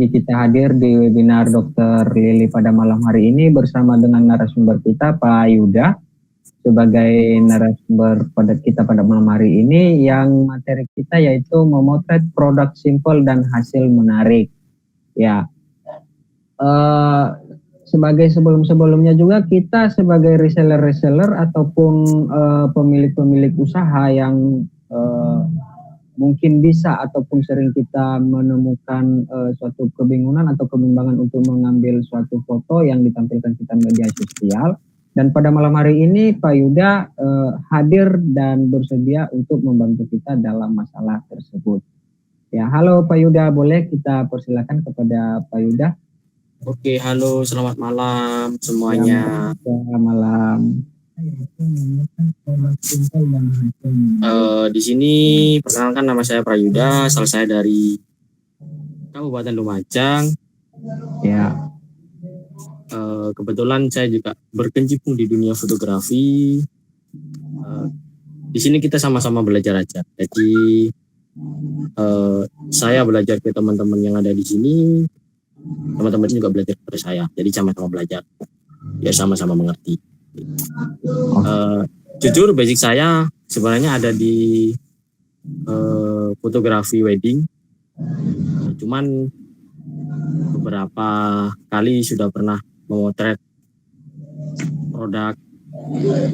Jadi kita hadir di webinar Dr. Lili pada malam hari ini bersama dengan narasumber kita Pak Yuda sebagai narasumber pada kita pada malam hari ini, yang materi kita yaitu memotret produk simpel dan hasil menarik. Ya, sebagai sebelumnya juga kita sebagai reseller ataupun pemilik-pemilik usaha yang mungkin bisa ataupun sering kita menemukan suatu kebingungan atau kebimbangan untuk mengambil suatu foto yang ditampilkan kita media sosial. Dan pada malam hari ini Pak Yuda hadir dan bersedia untuk membantu kita dalam masalah tersebut. Ya, halo Pak Yuda, boleh kita persilakan kepada Pak Yuda? Oke, halo, selamat malam semuanya. Selamat malam. Di sini perkenalkan, nama saya Prayuda, asal saya dari Kabupaten Lumajang. Ya. Kebetulan saya juga berkecimpung di dunia fotografi. Di sini kita sama-sama belajar aja. Jadi saya belajar ke teman-teman yang ada di sini, teman-teman juga belajar kepada saya. Jadi sama-sama belajar, biar sama-sama mengerti. Jujur basic saya sebenarnya ada di fotografi wedding, cuman beberapa kali sudah pernah memotret produk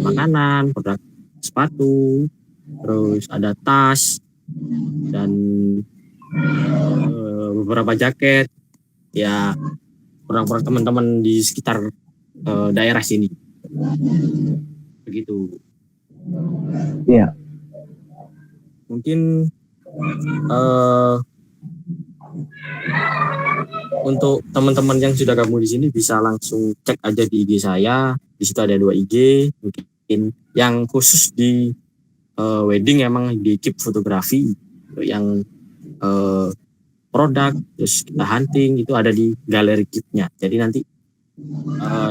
makanan, produk sepatu, terus ada tas dan beberapa jaket, ya produk-produk teman-teman di sekitar daerah sini. Begitu. Iya. Mungkin untuk teman-teman yang sudah gabung di sini bisa langsung cek aja di IG saya. Di situ ada 2 IG. Mungkin yang khusus di wedding emang di keep fotografi, yang produk terus kita hunting itu ada di galeri keepnya. Jadi nanti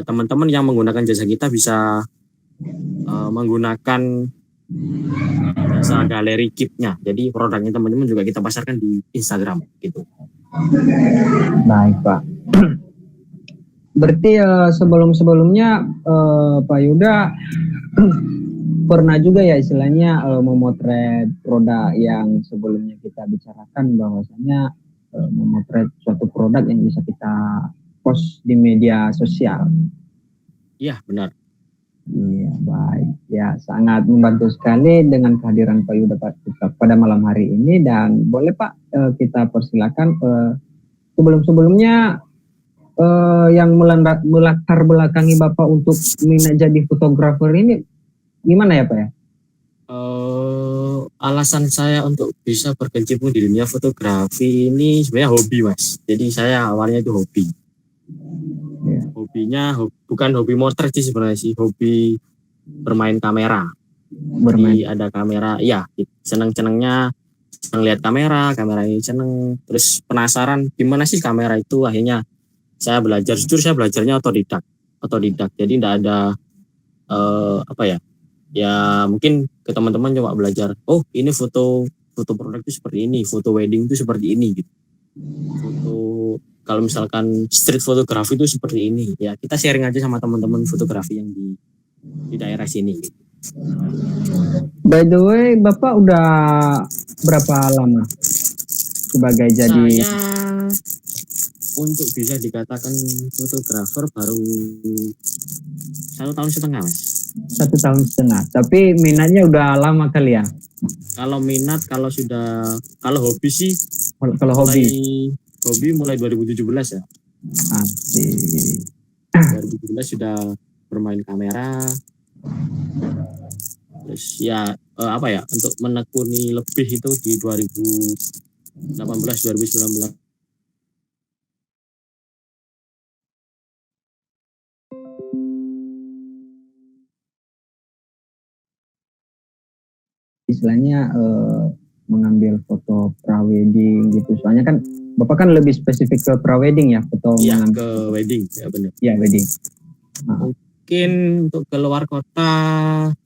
teman-teman yang menggunakan jasa kita bisa menggunakan jasa galeri keepnya. Jadi produknya teman-teman juga kita pasarkan di Instagram gitu. Baik Pak. Berarti sebelumnya Pak Yuda pernah juga ya istilahnya memotret produk yang sebelumnya kita bicarakan, bahwasanya memotret suatu produk yang bisa kita post di media sosial. Iya, benar. Iya, baik. Ya, sangat membantu sekali dengan kehadiran Pak Yuda pada malam hari ini. Dan boleh Pak kita persilakan sebelumnya yang melatar belakangi Bapak untuk minat jadi fotografer ini gimana ya Pak ya? Alasan saya untuk bisa berkecimpung di dunia fotografi ini sebenarnya hobi Mas. Jadi saya awalnya itu hobi. Ya. Hobinya bukan hobi motret sih sebenarnya sih, hobi bermain kamera. Jadi ada kamera, ya seneng-senengnya lihat kamera ini seneng, terus penasaran gimana sih kamera itu. Akhirnya saya belajar, jujur saya belajarnya otodidak. Jadi tidak ada ya mungkin ke teman-teman coba belajar, oh ini foto produk itu seperti ini, foto wedding itu seperti ini gitu. Foto kalau misalkan street fotografi itu seperti ini. Ya kita sharing aja sama teman-teman fotografi yang di daerah sini gitu. By the way, Bapak udah berapa lama sebagai jadi? Saya untuk bisa dikatakan fotografer baru 1,5 tahun Mas. 1,5 tahun. Tapi minatnya udah lama kali ya? Kalau minat, kalau hobi sih, hobi mulai 2017 ya. Asik. 2017 sudah bermain kamera. Terus ya untuk menekuni lebih itu di 2018 2019. Istilahnya mengambil foto prawedding gitu. Soalnya kan Bapak kan lebih spesifik ke prawedding ya, foto. Iya, ke wedding ya benar. Iya, wedding. Mungkin untuk keluar kota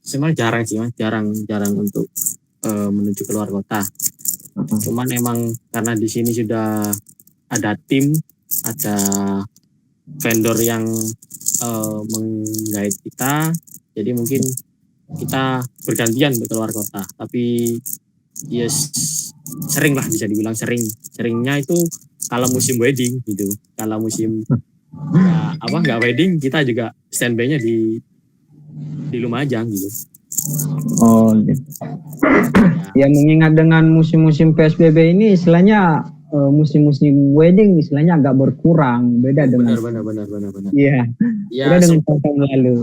sebenarnya jarang sih Mas, jarang untuk menuju keluar kota. Cuman emang karena di sini sudah ada tim, ada vendor yang menggait kita, jadi mungkin kita bergantian untuk keluar kota. Tapi yes, sering lah, bisa dibilang seringnya itu kalau musim wedding gitu. Kalau musim nggak wedding, kita juga standby-nya di Lumajang gitu. Oh gitu. Ya mengingat dengan musim-musim PSBB ini istilahnya musim-musim wedding istilahnya agak berkurang, beda dengan benar. Iya. Ya, Beda dengan tahun lalu.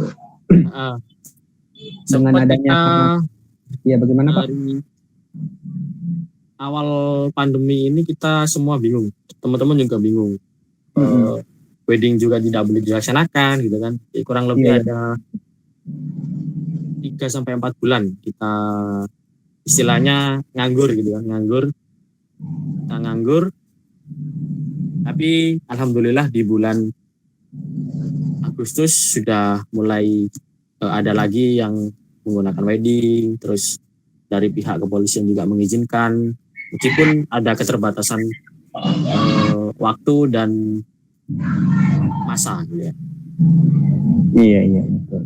Dengan adanya ya bagaimana Pak? Dari awal pandemi ini kita semua bingung, teman-teman juga bingung. Wedding juga tidak boleh dilaksanakan gitu kan. Jadi kurang lebih ada 3-4 bulan kita istilahnya nganggur gitu kan, kita nganggur. Tapi alhamdulillah di bulan Agustus sudah mulai ada lagi yang menggunakan wedding, terus dari pihak kepolisian juga mengizinkan, meskipun ada keterbatasan waktu dan masa gitu ya. Iya betul.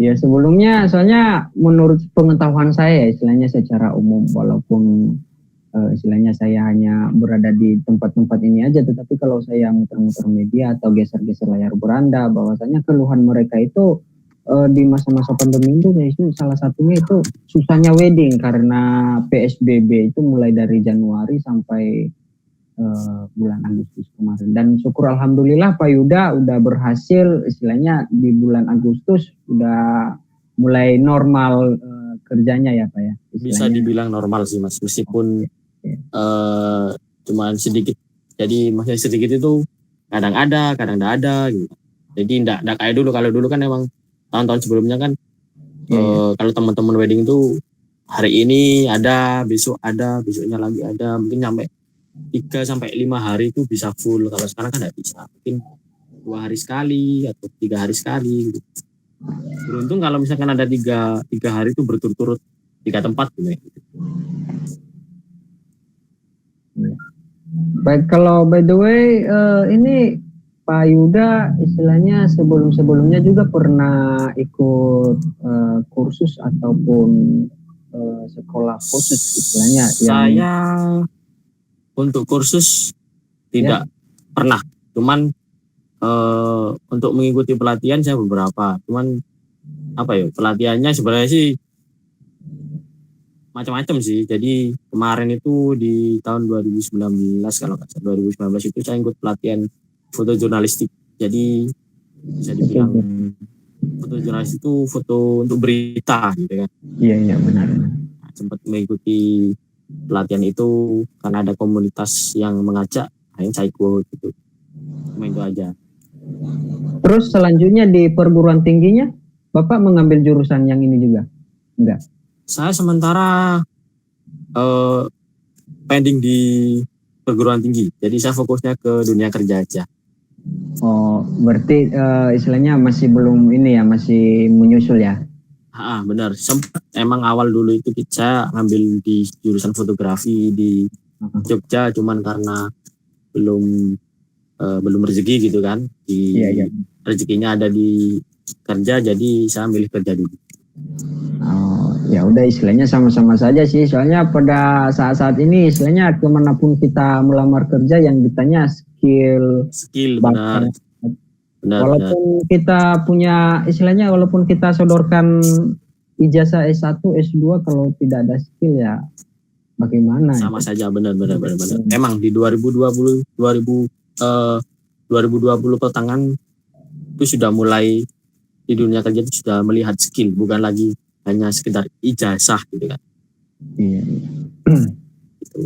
Ya sebelumnya soalnya menurut pengetahuan saya istilahnya secara umum, walaupun istilahnya saya hanya berada di tempat-tempat ini aja, tetapi kalau saya muter-muter media atau geser-geser layar beranda, bahwasanya keluhan mereka itu di masa-masa pandemi itu salah satunya itu susahnya wedding karena PSBB itu mulai dari Januari sampai bulan Agustus kemarin. Dan syukur alhamdulillah Pak Yuda udah berhasil istilahnya di bulan Agustus udah mulai normal kerjanya ya Pak ya. Istilahnya. Bisa dibilang normal sih Mas, meskipun cuman sedikit. Jadi masih sedikit itu kadang ada, kadang tidak ada gitu. Jadi enggak kayak dulu. Kalau dulu kan emang tahun-tahun sebelumnya kan kalau teman-teman wedding itu hari ini ada, besok ada, besoknya lagi ada, mungkin sampai 3-5 hari itu bisa full. Kalau sekarang kan tidak bisa, mungkin 2 hari sekali atau 3 hari sekali gitu. Beruntung kalau misalkan ada 3 hari itu berturut-turut 3 tempat gitu. Baik, kalau by the way ini Pak Yuda istilahnya sebelumnya juga pernah ikut kursus ataupun sekolah khusus istilahnya. Saya untuk kursus tidak pernah, cuman untuk mengikuti pelatihan saya beberapa, cuman pelatihannya sebenarnya sih macam-macam sih. Jadi kemarin itu di tahun 2019 kalau nggak salah 2019 itu saya ikut pelatihan foto jurnalistik. Jadi bisa dibilang foto jurnalis itu foto untuk berita gitu kan. Iya benar. Sempat mengikuti pelatihan itu karena ada komunitas yang mengajak, akhirnya saya ikut gitu. Cuma itu aja. Terus selanjutnya di perguruan tingginya Bapak mengambil jurusan yang ini juga? Enggak. Saya sementara pending di perguruan tinggi. Jadi saya fokusnya ke dunia kerja aja. Oh, berarti istilahnya masih belum ini ya, masih menyusul ya? Benar. Sempat emang awal dulu itu saya ngambil di jurusan fotografi di Jogja, cuman karena belum rezeki gitu kan. Rezekinya ada di kerja, jadi saya milih kerja dulu. Oh, ya udah istilahnya sama-sama saja sih. Soalnya pada saat-saat ini istilahnya kemanapun kita melamar kerja yang ditanya skill benar. Walaupun kita punya istilahnya, walaupun kita sodorkan ijazah S1, S2, kalau tidak ada skill ya bagaimana? Sama saja, benar. Emang di 2020 pertengahan itu sudah mulai di dunia kerja itu sudah melihat skill, bukan lagi hanya sekedar ijazah gitu kan. Iya. Gitu.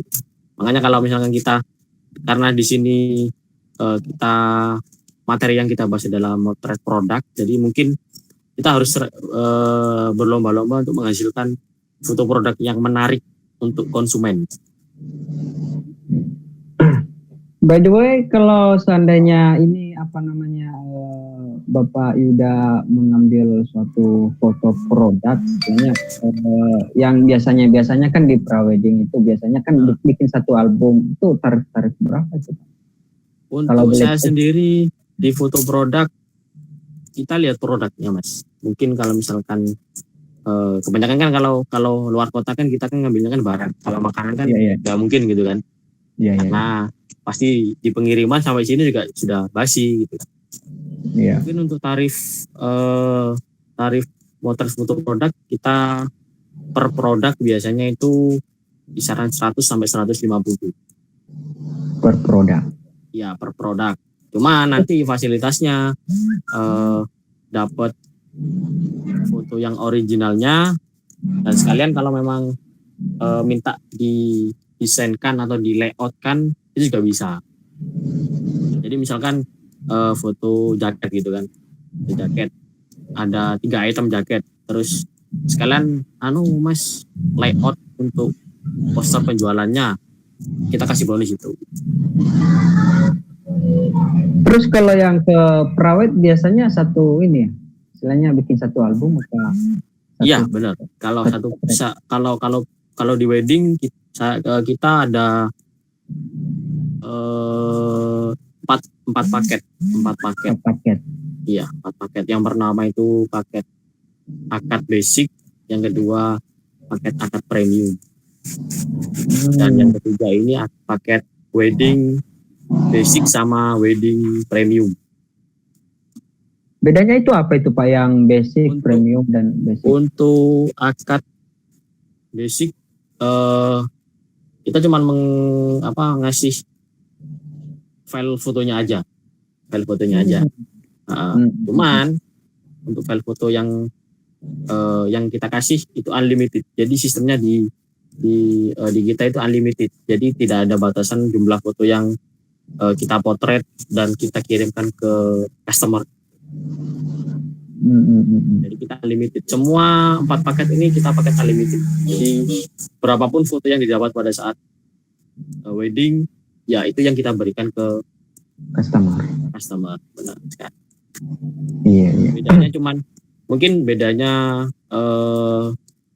Makanya kalau misalkan kita, karena di sini kita materi yang kita bahas adalah motret produk, jadi mungkin kita harus berlomba-lomba untuk menghasilkan foto produk yang menarik untuk konsumen. By the way, kalau seandainya ini apa namanya Bapak Yuda mengambil suatu foto produk, misalnya yang biasanya kan di prawedding itu biasanya kan bikin satu album itu tarif berapa itu? Untuk saya sendiri di foto produk, kita lihat produknya Mas. Mungkin kalau misalkan kebanyakan kan kalau luar kota kan kita kan ngambilnya kan barang. Kalau makanan kan nggak mungkin gitu kan. Nah pasti di pengiriman sampai sini juga sudah basi gitu. Mungkin untuk tarif motret foto produk kita per produk biasanya itu kisaran 100 sampai 150 per produk. Ya per produk. Cuma nanti fasilitasnya dapat foto yang originalnya, dan sekalian kalau memang minta didesainkan atau di layoutkan itu juga bisa. Jadi misalkan foto jaket gitu kan, jaket ada 3 item jaket, terus sekalian Mas layout untuk poster penjualannya, kita kasih bonus itu. Terus kalau yang ke prawet biasanya satu ini ya, istilahnya bikin satu album atau? Iya benar. Kalau satu bisa, kalau di wedding kita ada 4 paket. Iya 4 paket. Yang pertama itu paket akad basic, yang kedua paket akad premium, dan yang ketiga ini paket wedding basic sama wedding premium. Bedanya itu apa itu Pak, yang basic, premium dan basic? Untuk akad basic kita cuma ngasih file fotonya aja. Cuman untuk file foto yang kita kasih itu unlimited. Jadi sistemnya di kita itu unlimited. Jadi tidak ada batasan jumlah foto yang kita potret dan kita kirimkan ke customer. Jadi kita unlimited. Semua 4 paket ini kita pakai unlimited. Jadi berapapun foto yang didapat pada saat wedding, ya itu yang kita berikan ke customer. Benar sekali. Iya. Bedanya mungkin bedanya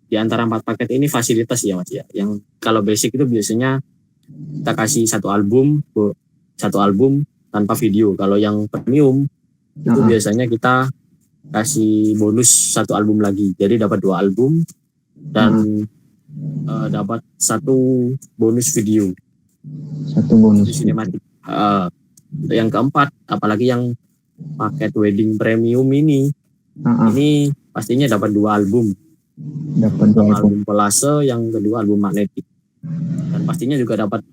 di antara 4 paket ini fasilitas ya Mas ya. Yang kalau basic itu biasanya kita kasih satu album tanpa video. Kalau yang premium itu biasanya kita kasih bonus 1 album lagi. Jadi dapat 2 album dan dapat 1 bonus video. 1 bonus sinematik. Yang keempat, apalagi yang paket wedding premium ini pastinya dapat 2 album. Dapat 2 album kolase, yang kedua album magnetik. Dan pastinya juga dapat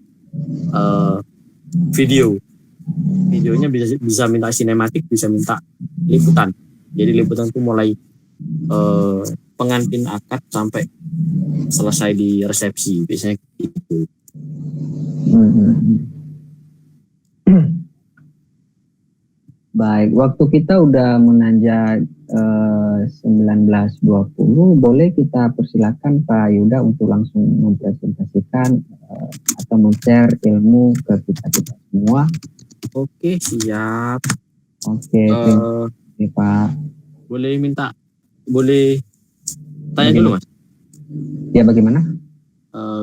videonya bisa minta sinematik, bisa minta liputan. Jadi liputan itu mulai pengantin akad sampai selesai di resepsi, biasanya gitu. Baik, waktu kita udah menanjak 19.20, boleh kita persilakan Pak Yuda untuk langsung mempresentasikan atau men-share ilmu ke kita semua. Oke, siap. Oke, Pak. Boleh tanya dulu Mas? Ya, bagaimana?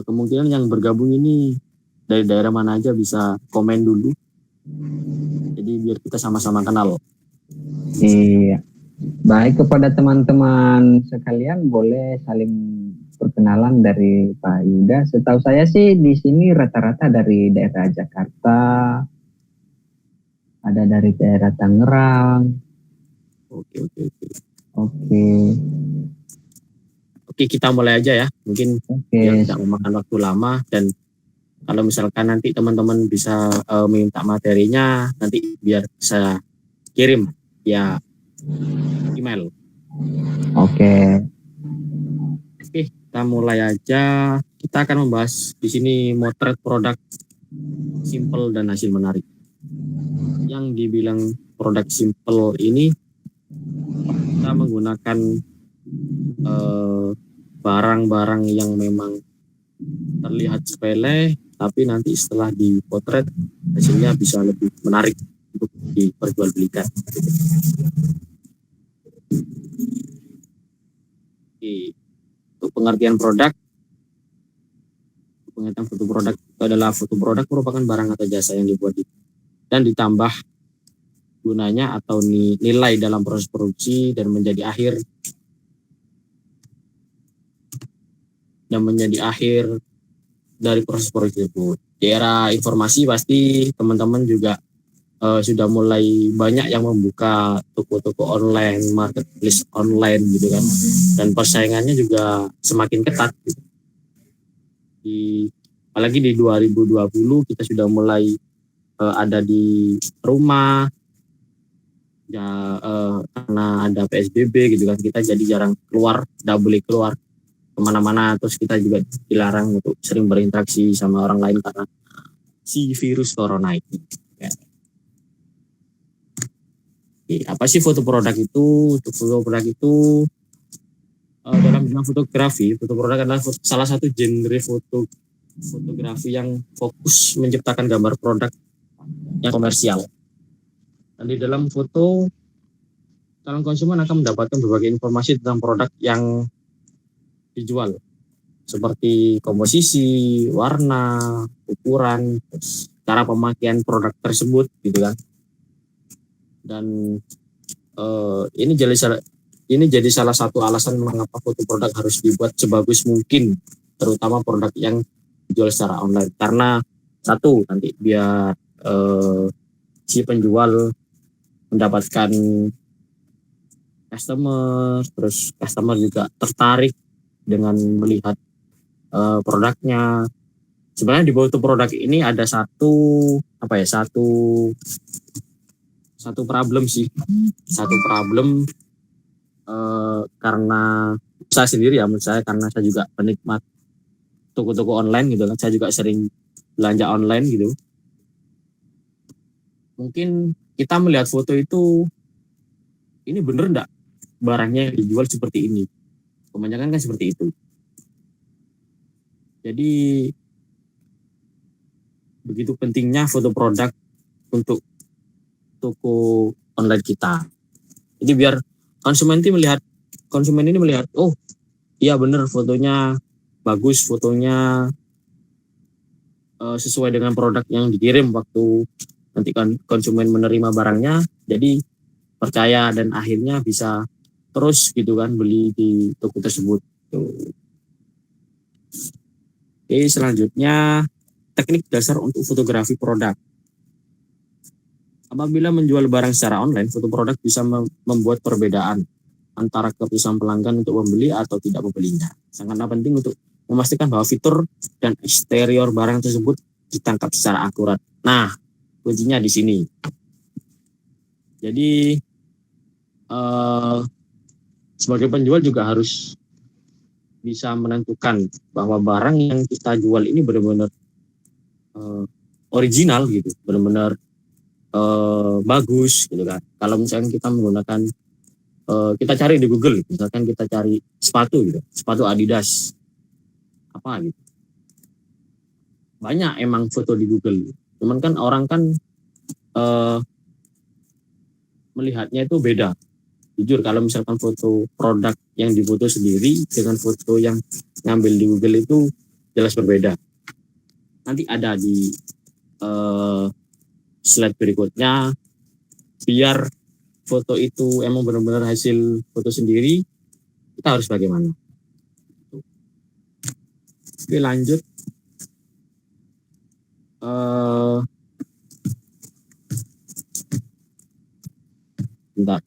Kemungkinan yang bergabung ini dari daerah mana aja, bisa komen dulu. Jadi biar kita sama-sama kenal. Iya. Baik, kepada teman-teman sekalian boleh saling perkenalan dari Pak Yuda. Setahu saya sih di sini rata-rata dari daerah Jakarta, ada dari daerah Tangerang. Oke, kita mulai aja ya. Mungkin biar tidak memakan waktu lama, dan kalau misalkan nanti teman-teman bisa minta materinya, nanti biar saya kirim ya email. Oke, kita mulai aja. Kita akan membahas di sini motret produk simple dan hasil menarik. Yang dibilang produk simple ini, kita menggunakan barang-barang yang memang terlihat sepele, tapi nanti setelah dipotret hasilnya bisa lebih menarik untuk diperjualbelikan. Untuk pengertian produk, pengertian foto produk itu adalah foto produk merupakan barang atau jasa yang dibuat dan ditambah gunanya atau nilai dalam proses produksi dan menjadi akhir dari proses produksi tersebut. Di era informasi pasti teman-teman juga sudah mulai banyak yang membuka toko-toko online, marketplace online gitu kan, dan persaingannya juga semakin ketat gitu. Apalagi di 2020 kita sudah mulai ada di rumah ya, karena ada PSBB gitu kan, kita jadi jarang keluar, tidak boleh keluar kemana-mana, terus kita juga dilarang untuk sering berinteraksi sama orang lain karena si virus corona ini. Ya. Oke, apa sih foto produk itu? Untuk foto produk itu dalam bidang fotografi, foto produk adalah salah satu genre fotografi yang fokus menciptakan gambar produk yang komersial. Dan di dalam foto, calon konsumen akan mendapatkan berbagai informasi tentang produk yang dijual, seperti komposisi, warna, ukuran, cara pemakaian produk tersebut, gitu kan. Dan ini jadi salah satu alasan mengapa foto produk harus dibuat sebagus mungkin, terutama produk yang dijual secara online. Karena satu, nanti biar si penjual mendapatkan customer, terus customer juga tertarik dengan melihat produknya. Sebenarnya di foto produk ini ada satu problem sih, karena saya sendiri ya, menurut saya, karena saya juga penikmat toko-toko online gitu kan, saya juga sering belanja online gitu. Mungkin kita melihat foto itu, ini bener enggak barangnya yang dijual seperti ini? Kebanyakan kan seperti itu. Jadi begitu pentingnya foto produk untuk toko online kita. Jadi biar konsumen ini melihat, oh iya bener fotonya bagus, fotonya sesuai dengan produk yang dikirim waktu nanti kan konsumen menerima barangnya, jadi percaya dan akhirnya bisa terus gitu kan beli di toko tersebut. Oke, selanjutnya teknik dasar untuk fotografi produk. Apabila menjual barang secara online, foto produk bisa membuat perbedaan antara keputusan pelanggan untuk membeli atau tidak membelinya. Sangatlah penting untuk memastikan bahwa fitur dan eksterior barang tersebut ditangkap secara akurat. Nah, kuncinya di sini. Jadi sebagai penjual juga harus bisa menentukan bahwa barang yang kita jual ini benar-benar original gitu, benar-benar bagus gitu kan. Kalau misalkan kita menggunakan kita cari di Google, misalkan kita cari sepatu gitu, sepatu Adidas apa gitu, banyak emang foto di Google. Cuman kan orang kan melihatnya itu beda. Jujur kalau misalkan foto produk yang difoto sendiri dengan foto yang ngambil di Google itu jelas berbeda. Nanti ada di slide berikutnya, biar foto itu emang benar-benar hasil foto sendiri, kita harus bagaimana. Oke, lanjut. Bentar.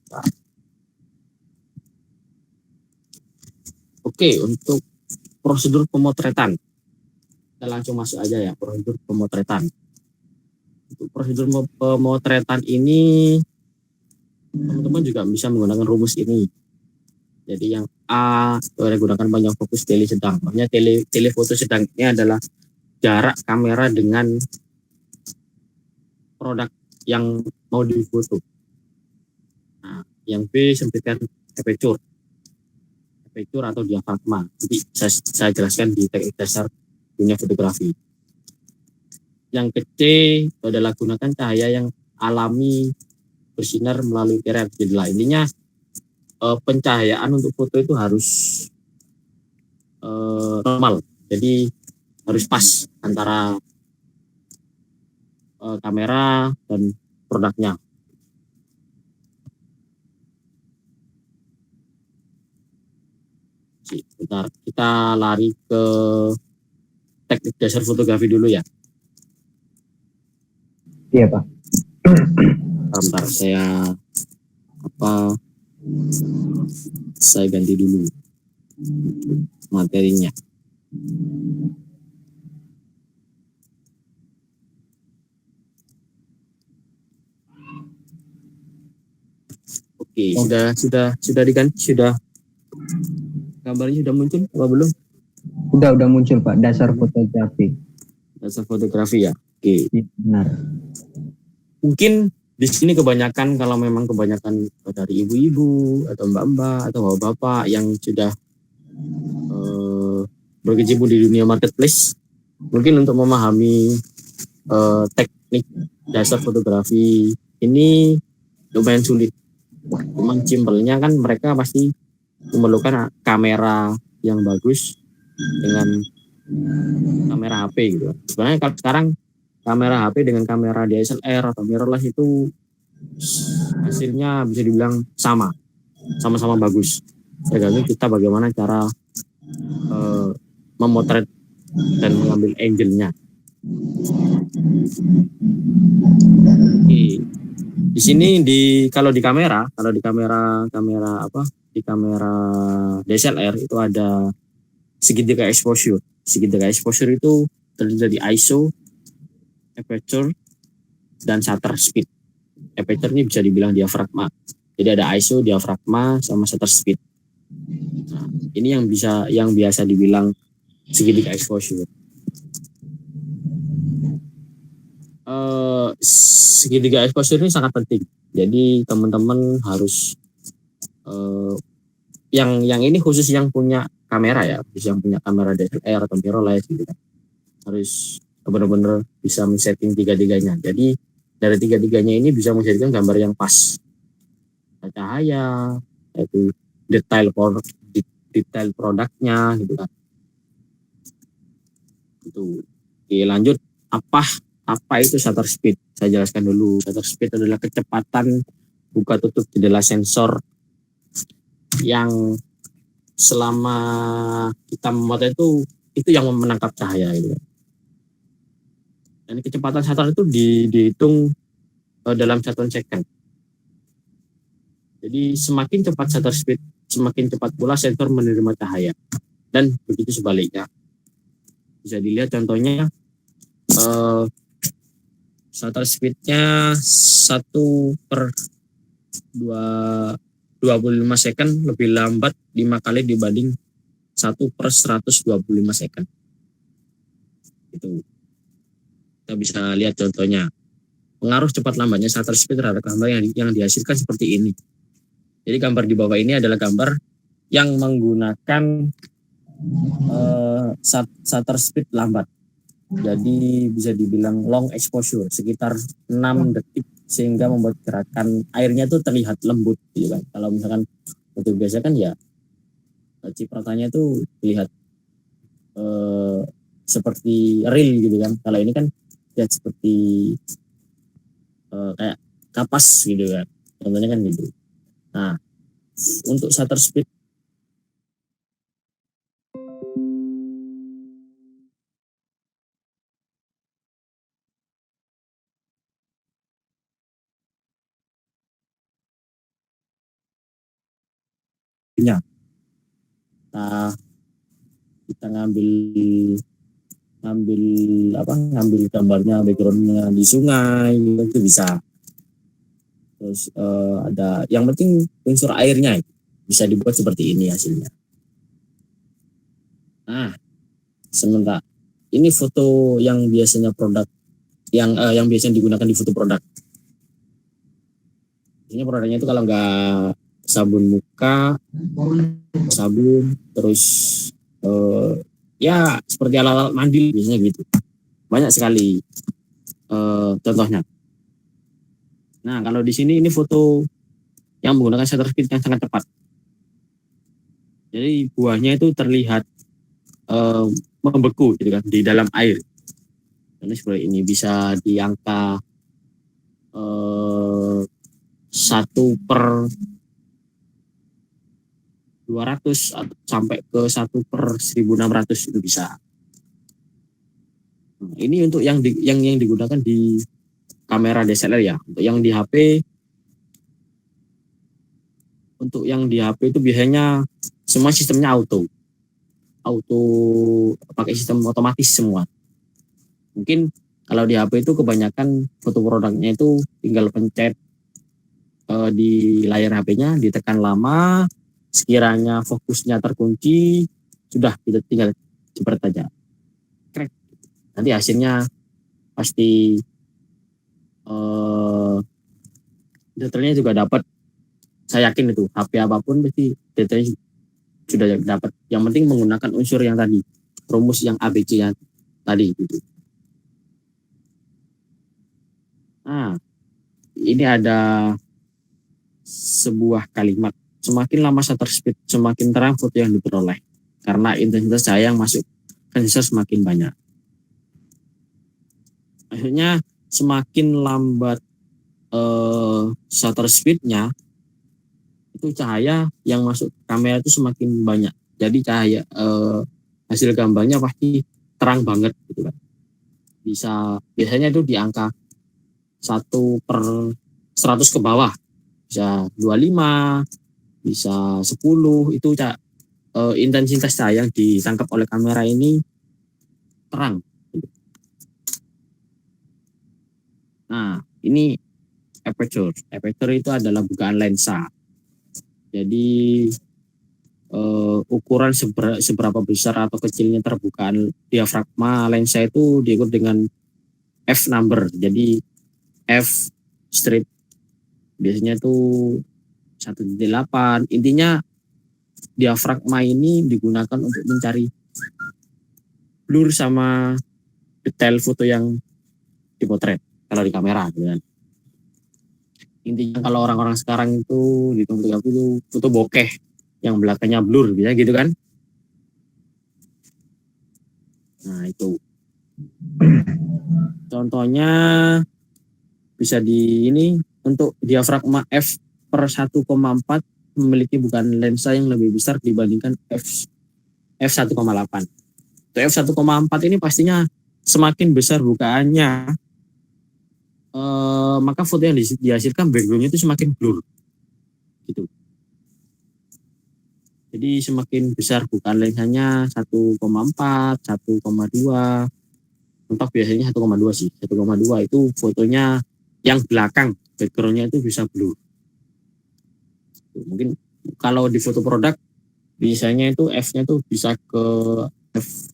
Oke, untuk prosedur pemotretan, kita langsung masuk aja ya, prosedur pemotretan. Untuk prosedur pemotretan ini, teman-teman juga bisa menggunakan rumus ini. Jadi yang A gunakan panjang fokus tele sedang. Maksudnya telefoto sedang ini adalah jarak kamera dengan produk yang mau difoto. Nah, yang B sempitkan aperture atau diafragma. Jadi saya jelaskan di teknik dasar dunia fotografi. Yang C adalah gunakan cahaya yang alami bersinar melalui area jendela. Intinya pencahayaan untuk foto itu harus normal, jadi harus pas antara kamera dan produknya. Bentar, kita lari ke teknik dasar fotografi dulu ya. Iya Pak. Bentar, saya ganti dulu materinya. Oke, sudah diganti, gambarnya sudah muncul apa belum? Udah muncul Pak, dasar fotografi. Dasar fotografi ya. Oke. Benar. Mungkin di sini kebanyakan, kalau memang kebanyakan dari ibu-ibu atau mbak-mbak atau bapak-bapak yang sudah berkecimpung di dunia marketplace, mungkin untuk memahami teknik dasar fotografi ini lumayan sulit. Memang simpelnya kan mereka pasti memerlukan kamera yang bagus dengan kamera HP gitu. Sebenarnya kalau sekarang kamera HP dengan kamera DSLR atau mirrorless itu hasilnya bisa dibilang sama-sama bagus. Tergantung kita bagaimana cara memotret dan mengambil angle-nya. Oke. Di sini kalau di kamera DSLR itu ada segitiga exposure. Segitiga exposure itu terdiri dari ISO, aperture, dan shutter speed. Aperture ini bisa dibilang diafragma. Jadi ada ISO, diafragma, sama shutter speed. Nah, ini yang biasa dibilang segitiga exposure. Segitiga exposure ini sangat penting. Jadi teman-teman harus yang ini khusus yang punya kamera ya, khusus yang punya kamera DSLR atau mirrorless gitu kan. Harus benar-benar bisa men-setting tiga-tiganya. Jadi dari tiga-tiganya ini bisa menghasilkan gambar yang pas. Cahaya, yaitu detail produknya gitu kan. Itu. Oke, lanjut, apa itu shutter speed? Saya jelaskan dulu. Shutter speed adalah kecepatan buka tutup jendela sensor yang selama kita memotret itu yang menangkap cahaya gitu. Dan kecepatan shutter itu dihitung dalam satuan second. Jadi semakin cepat shutter speed, semakin cepat pula sensor menerima cahaya. Dan begitu sebaliknya. Bisa dilihat contohnya shutter speednya 1/25 second lebih lambat 5 kali dibanding 1/125 second. Itu kita bisa lihat contohnya. Pengaruh cepat lambatnya shutter speed terhadap gambar yang dihasilkan seperti ini. Jadi gambar di bawah ini adalah gambar yang menggunakan shutter speed lambat. Jadi bisa dibilang long exposure, sekitar 6 detik, sehingga membuat gerakan airnya itu terlihat lembut gitu kan. Kalau misalkan foto biasa kan ya cipratannya itu terlihat seperti real gitu kan. Kalau ini kan lihat seperti kayak kapas gitu kan. Contohnya kan gitu. Nah, untuk shutter speed nya kita ngambil gambarnya, backgroundnya di sungai itu bisa. Terus ada yang penting unsur airnya bisa dibuat seperti ini hasilnya. Nah, sementara ini foto yang biasanya yang biasanya digunakan di foto produk. Biasanya produknya itu kalau nggak sabun muka, sabun, terus ya seperti alat-alat mandi biasanya gitu. Banyak sekali contohnya. Nah, kalau di sini ini foto yang menggunakan shutter speed yang sangat cepat. Jadi buahnya itu terlihat membeku gitu kan di dalam air. Ini seperti ini bisa di angka 1/200 sampai ke 1/1600 itu bisa. Nah, ini untuk yang digunakan di kamera DSLR ya. Untuk yang di HP itu biasanya semua sistemnya auto pakai sistem otomatis semua. Mungkin kalau di HP itu kebanyakan foto produknya itu tinggal pencet di layar HP-nya, ditekan lama, sekiranya fokusnya terkunci, sudah kita tinggal jepret aja. Krek. Nanti hasilnya pasti detailnya juga dapat. Saya yakin itu HP apapun pasti detailnya sudah dapat. Yang penting menggunakan unsur yang tadi, rumus yang ABC yang tadi gitu. Nah, ini ada sebuah kalimat, semakin lama shutter speed semakin terang foto yang diperoleh karena intensitas cahaya yang masuk ke sensor semakin banyak. Akhirnya semakin lambat shutter speednya, itu cahaya yang masuk kamera itu semakin banyak. Jadi cahaya hasil gambarnya pasti terang banget gitu kan. Biasanya itu di angka 1/100 ke bawah, bisa 25, bisa 10, itu intensitas cahaya yang ditangkap oleh kamera ini terang. Nah, ini aperture. Aperture itu adalah bukaan lensa. Jadi ukuran seberapa besar atau kecilnya terbukaan diafragma lensa itu diukur dengan F number. Jadi F strip biasanya tuh 1.8. Intinya diafragma ini digunakan untuk mencari blur sama detail foto yang dipotret kalau di kamera gitu kan. Intinya kalau orang-orang sekarang itu di tempat aku itu foto bokeh yang belakangnya blur bisa gitu kan. Nah, itu contohnya bisa di ini untuk diafragma f/1,4 memiliki bukaan lensa yang lebih besar dibandingkan f1,8. Untuk f1,4 ini pastinya semakin besar bukaannya, maka foto yang dihasilkan backgroundnya itu semakin blur gitu. Jadi semakin besar bukaan lensanya 1,4, 1,2, untuk biasanya 1,2 sih. 1,2 itu fotonya yang belakang backgroundnya itu bisa blur. Mungkin kalau di foto produk biasanya itu F-nya tuh bisa ke F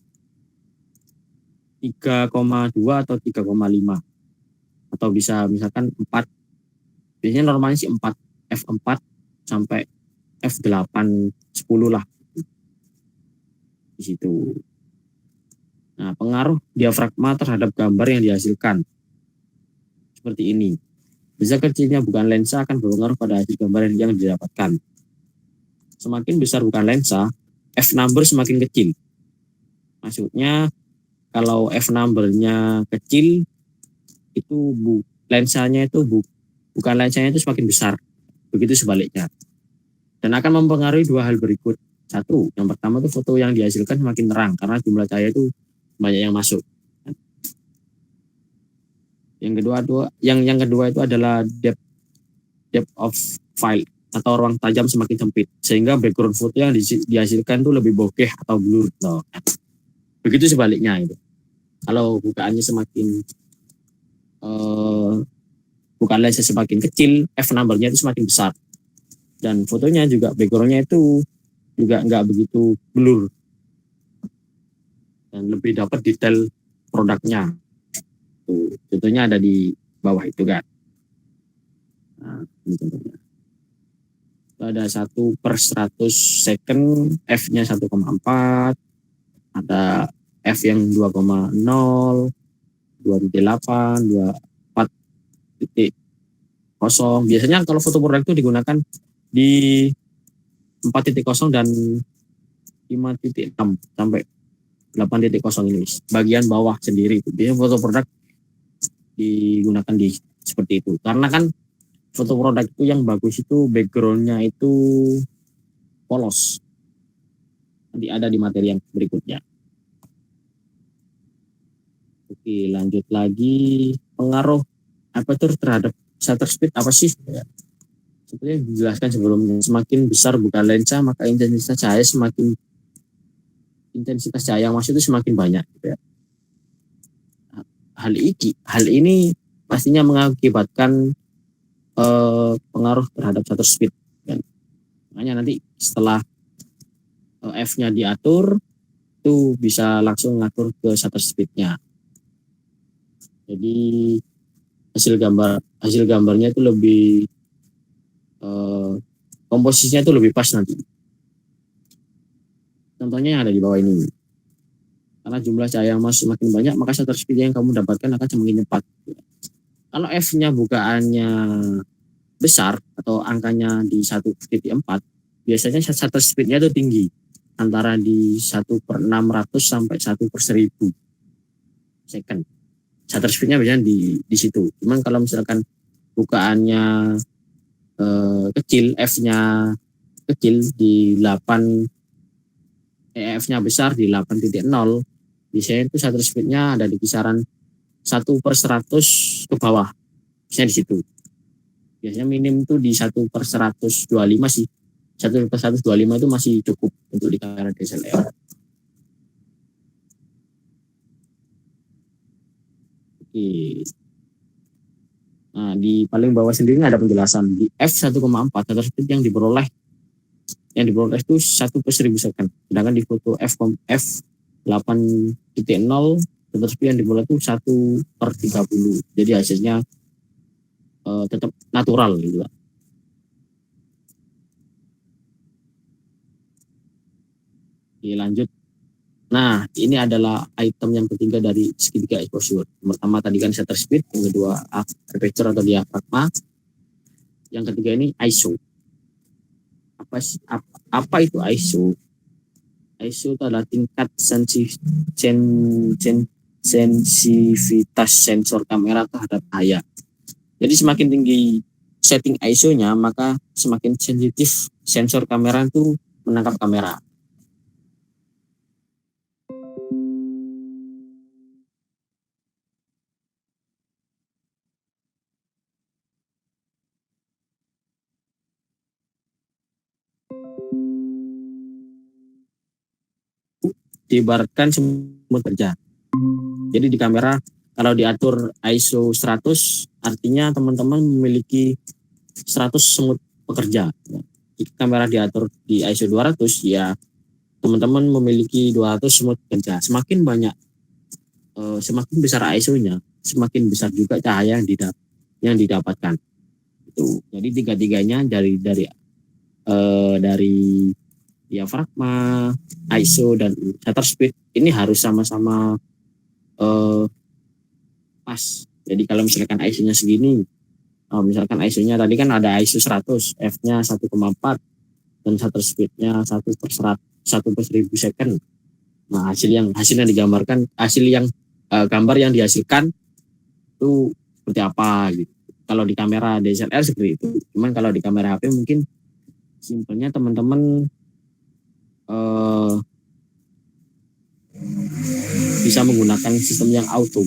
3,2 atau 3,5 atau bisa misalkan 4. Biasanya normalnya sih 4, F4 sampai F8, 10 lah di situ. Nah, pengaruh diafragma terhadap gambar yang dihasilkan seperti ini. Bisa kecilnya bukan lensa akan berpengaruh pada hasil gambar yang didapatkan. Semakin besar bukan lensa, F number semakin kecil. Maksudnya kalau F number-nya kecil itu lensanya itu bukan lensanya itu semakin besar. Begitu sebaliknya. Dan akan mempengaruhi dua hal berikut. Satu, yang pertama itu foto yang dihasilkan semakin terang karena jumlah cahaya itu banyak yang masuk. Yang kedua itu adalah depth of field atau ruang tajam semakin sempit sehingga background foto yang dihasilkan itu lebih bokeh atau blur. No. Begitu sebaliknya itu. Kalau bukaannya semakin bukan lensa semakin kecil, F number-nya itu semakin besar. Dan fotonya juga background-nya itu juga nggak begitu blur. Dan lebih dapat detail produknya. Tuh, contohnya ada di bawah itu kan. Nah, ini contohnya. Itu ada 1/100 second, F-nya 1,4, ada F yang 2,0, 2,8, 24, Biasanya kalau foto produk itu digunakan di 4.0 dan 5.6 sampai 8.0 ini, bagian bawah sendiri itu. Biasanya foto produk digunakan di seperti itu. Karena kan foto produk itu yang bagus itu backgroundnya itu polos. Nanti ada di materi yang berikutnya. Oke, lanjut lagi. Pengaruh aperture terhadap shutter speed apa sih? Seperti yang dijelaskan sebelumnya, semakin besar buka lensa maka intensitas cahaya yang masuk itu semakin banyak. Gitu ya. Hal ini pastinya mengakibatkan pengaruh terhadap shutter speed. Dan makanya nanti setelah F-nya diatur, itu bisa langsung ngatur ke shutter speed-nya. Jadi hasil gambarnya itu lebih komposisinya itu lebih pas nanti. Contohnya yang ada di bawah ini. Karena jumlah cahaya yang masuk semakin banyak, maka shutter speed yang kamu dapatkan akan semakin cepat. Kalau F-nya bukaannya besar atau angkanya di 1.4, biasanya shutter speed-nya itu tinggi. Antara di 1/600 sampai 1/1000 second. Shutter speed-nya biasanya di situ. Cuman kalau misalkan bukaannya kecil, F-nya kecil di 8, F-nya besar di 8.0, biasanya itu shutter speed-nya ada di kisaran 1/100 ke bawah. Biasanya di situ. Biasanya minim itu di 1/125 sih. 1/125 itu masih cukup untuk di kamera DSLR. Oke. Nah, di paling bawah sendiri ada penjelasan. Di f1,4 shutter speed yang diperoleh itu 1/1000 second. Sedangkan di foto f8.0 shutter speed yang diperoleh itu 1/30. Jadi hasilnya tetap natural gitu. Oke, lanjut. Nah, ini adalah item yang ketiga dari segitiga exposure. Yang pertama tadi kan shutter speed, yang kedua aperture atau diafragma, yang ketiga ini ISO. Apa itu ISO? ISO itu adalah tingkat sensitivitas sensor kamera terhadap cahaya. Jadi semakin tinggi setting ISO-nya, maka semakin sensitif sensor kamera itu menangkap kamera. Diibaratkan semut kerja. Jadi di kamera kalau diatur ISO 100, artinya teman-teman memiliki 100 semut pekerja. Jika kamera diatur di ISO 200, ya teman-teman memiliki 200 semut pekerja. Semakin banyak, semakin besar ISO-nya, semakin besar juga cahaya yang didapatkan. Itu. Jadi tiga-tiganya dari diafragma, ISO dan shutter speed ini harus sama-sama pas. Jadi kalau misalkan ISO-nya segini, misalkan ISO-nya tadi kan ada ISO 100, F-nya 1,4 dan shutter speed-nya 1/1000 second. Nah, hasilnya digambarkan, gambar yang dihasilkan itu seperti apa gitu. Kalau di kamera DSLR seperti itu. Cuman kalau di kamera HP mungkin simpelnya teman-teman bisa menggunakan sistem yang auto.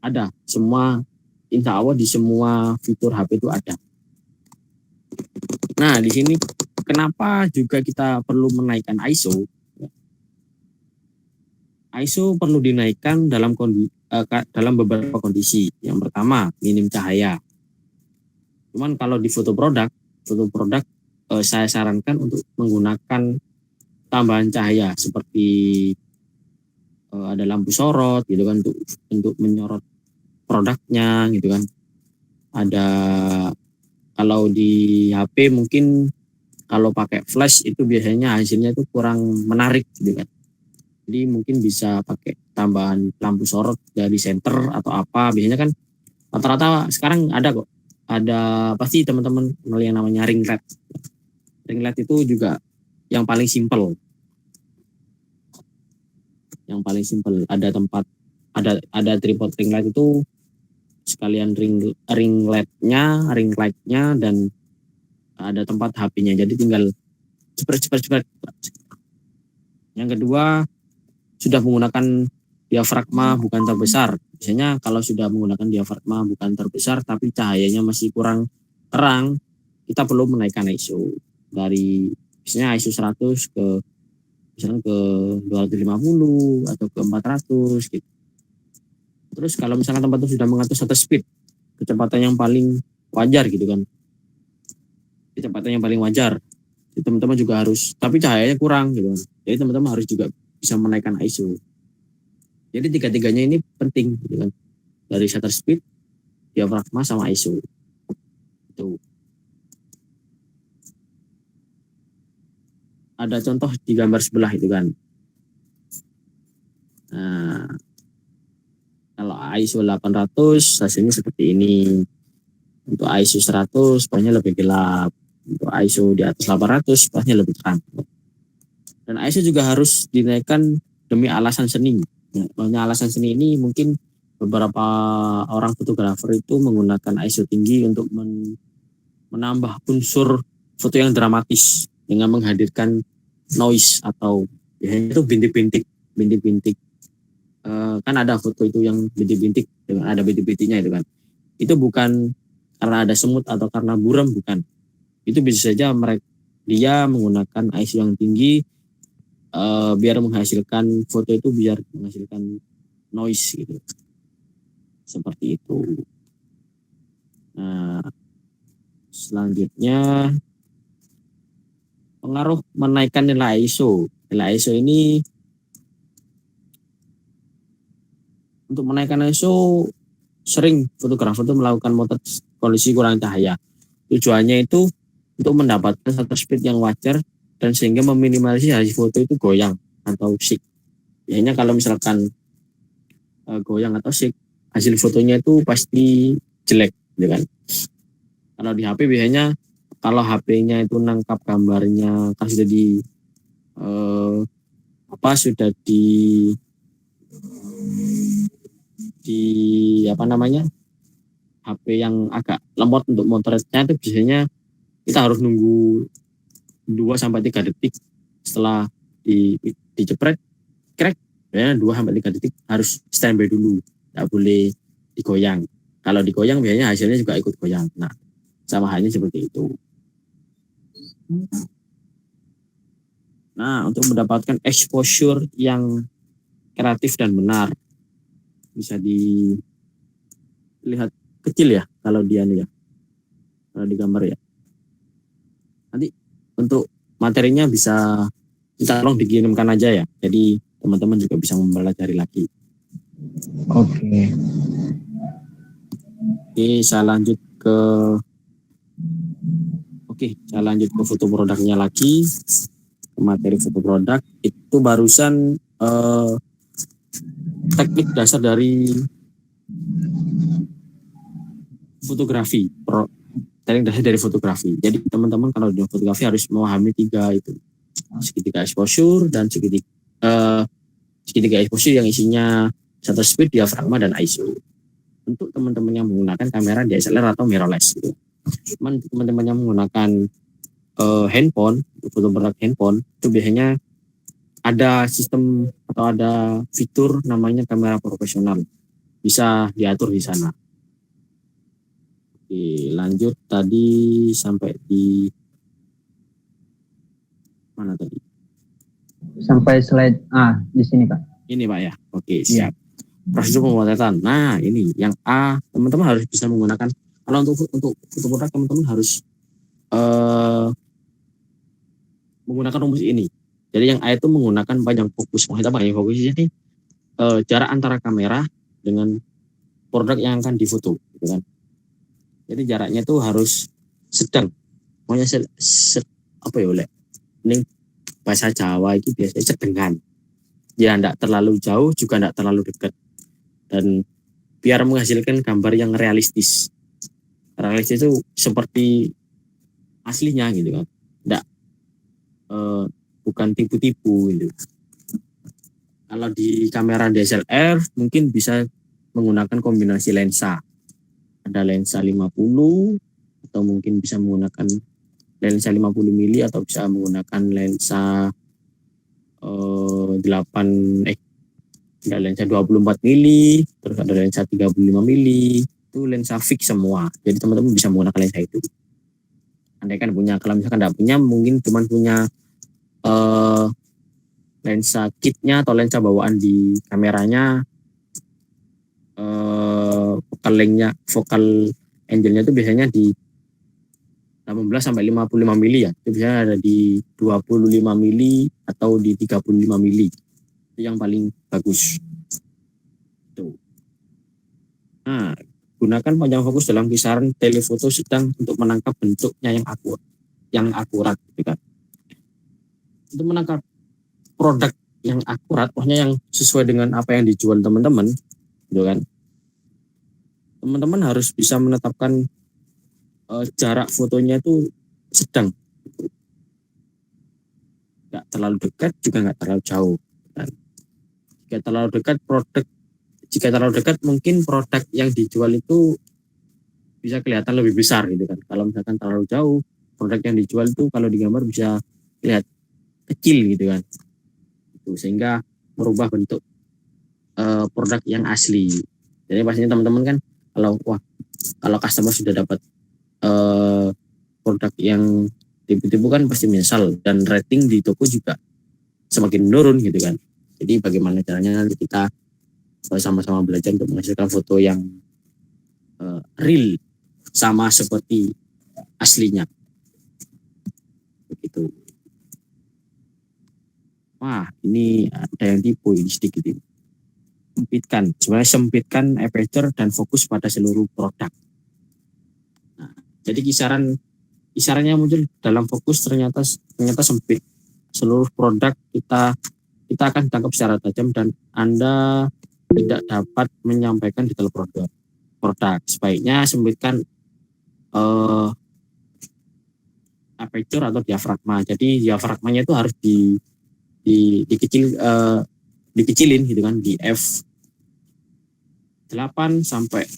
Ada semua, insya Allah di semua fitur HP itu ada. Nah, di sini kenapa juga kita perlu menaikkan ISO? ISO perlu dinaikkan dalam beberapa kondisi. Yang pertama, minim cahaya. Cuman kalau di foto produk saya sarankan untuk menggunakan tambahan cahaya seperti ada lampu sorot gitu kan untuk menyorot produknya gitu kan. Ada kalau di HP mungkin kalau pakai flash itu biasanya hasilnya itu kurang menarik gitu kan. Jadi mungkin bisa pakai tambahan lampu sorot dari center atau apa. Biasanya kan rata-rata sekarang ada kok ada pasti teman-teman kenal yang namanya ring light. Ring light itu juga yang paling simpel. Yang paling simpel, ada tempat, ada tripod ring light itu sekalian ring lightnya dan ada tempat HP-nya. Jadi tinggal cepet. Yang kedua, sudah menggunakan diafragma bukan terbesar. Biasanya kalau sudah menggunakan diafragma bukan terbesar tapi cahayanya masih kurang terang, kita perlu menaikkan ISO dari biasanya ISO 100 ke misalnya ke 250 atau ke 400 gitu. Terus kalau misalkan tempat itu sudah mengatur shutter speed, kecepatan yang paling wajar gitu kan. Kecepatan yang paling wajar. Teman-teman juga harus, tapi cahayanya kurang gitu kan. Jadi teman-teman harus juga bisa menaikkan ISO. Jadi tiga-tiganya ini penting gitu kan. Dari shutter speed, diafragma sama ISO. Itu. Ada contoh di gambar sebelah itu kan. Nah, kalau ISO 800 hasilnya seperti ini. Untuk ISO 100 pokoknya lebih gelap. Untuk ISO di atas 800 pokoknya lebih terang. Dan ISO juga harus dinaikkan demi alasan seni. Banyak alasan seni ini mungkin beberapa orang fotografer itu menggunakan ISO tinggi untuk menambah unsur foto yang dramatis dengan menghadirkan noise atau biasanya itu bintik-bintik. Kan ada foto itu yang bintik-bintik, ada bintik-bintiknya itu kan. Itu bukan karena ada semut atau karena buram, bukan. Itu bisa saja dia menggunakan ISO yang tinggi biar menghasilkan foto itu biar menghasilkan noise gitu. Seperti itu. Nah, selanjutnya pengaruh menaikkan nilai ISO. Nilai ISO ini untuk menaikkan ISO sering fotografer itu melakukan motret kondisi kurang cahaya. Tujuannya itu untuk mendapatkan shutter speed yang wajar dan sehingga meminimalisir hasil foto itu goyang atau shake. Biasanya kalau misalkan goyang atau shake, hasil fotonya itu pasti jelek, gitu kan. Kalau di HP biasanya kalau HP-nya itu nangkap gambarnya kan sudah sudah di HP yang agak lemot untuk motretnya itu biasanya kita harus nunggu 2-3 detik setelah dijepret crack, biasanya 2-3 detik harus standby dulu, tidak boleh digoyang. Kalau digoyang biasanya hasilnya juga ikut goyang. Nah, sama halnya seperti itu. Nah, untuk mendapatkan exposure yang kreatif dan benar, bisa dilihat kecil ya kalau dia nih ya, kalau di gambar ya. Nanti untuk materinya bisa kita tolong dikirimkan aja ya, jadi teman-teman juga bisa mempelajari lagi. Oke, saya lanjut ke foto produknya lagi, ke materi foto produk. Itu barusan teknik dasar dari fotografi, teknik dasar dari fotografi. Jadi teman-teman kalau di fotografi harus memahami 3 itu, segitiga exposure dan segitiga exposure yang isinya shutter speed, diafragma, dan ISO. Untuk teman-teman yang menggunakan kamera DSLR atau mirrorless gitu. Cuman teman-teman yang menggunakan handphone, foto produk handphone, itu biasanya ada sistem atau ada fitur namanya kamera profesional, bisa diatur di sana. Oke, lanjut tadi sampai di mana tadi? Sampai slide di sini Pak. Ini Pak ya. Oke, siap. Prosedur pemotretan. Nah, ini yang A, teman-teman harus bisa menggunakan. Kalau untuk foto produk teman-teman harus menggunakan rumus ini. Jadi yang A itu menggunakan panjang fokus. Maksudnya panjang fokus ini jarak antara kamera dengan produk yang akan difoto, gitu kan. Jadi jaraknya itu harus sedang. Pokoknya apa ya oleh? Ini bahasa Jawa itu biasanya sedengan. Ya tidak terlalu jauh juga tidak terlalu dekat. Dan biar menghasilkan gambar yang realistis. realistis itu seperti aslinya gitu kan, enggak bukan tipu-tipu gitu. Kalau di kamera DSLR mungkin bisa menggunakan kombinasi lensa, ada lensa 50 atau mungkin bisa menggunakan lensa 50 mili atau bisa menggunakan lensa 24 mili, terus ada lensa 35 mili, itu lensa fix semua. Jadi teman-teman bisa menggunakan lensa itu. Andai kan punya, kalau misalkan tidak punya, mungkin cuma punya lensa kitnya atau lensa bawaan di kameranya, focal angle-nya itu biasanya di 18 sampai 55 mili ya. Itu biasanya ada di 25 mili atau di 35 mili. Itu yang paling bagus. Tuh. Nah, gunakan panjang fokus dalam kisaran telefoto sedang untuk menangkap bentuknya yang akurat gitu kan. Untuk menangkap produk yang akurat, pokoknya yang sesuai dengan apa yang dijual teman-teman, gitu kan. Teman-teman harus bisa menetapkan jarak fotonya itu sedang, nggak terlalu dekat juga nggak terlalu jauh. Dan jika terlalu dekat mungkin produk yang dijual itu bisa kelihatan lebih besar gitu kan. Kalau misalkan terlalu jauh, produk yang dijual itu kalau digambar bisa lihat kecil gitu kan. Itu sehingga merubah bentuk produk yang asli. Jadi pastinya teman-teman kan kalau customer sudah dapat produk yang tipu-tipu kan pasti menyesal, dan rating di toko juga semakin menurun gitu kan. Jadi bagaimana caranya nanti kita sama-sama belajar untuk menghasilkan foto yang real sama seperti aslinya begitu. Wah, ini ada yang tipu ini sedikit ini. Sempitkan aperture dan fokus pada seluruh produk. Nah, jadi kisarannya muncul dalam fokus ternyata sempit. Seluruh produk kita akan tangkap secara tajam dan Anda tidak dapat menyampaikan detail produk. Sebaiknya sempitkan aperture atau diafragma. Jadi diafragmanya itu harus dikecilin gitu kan, di F8 sampai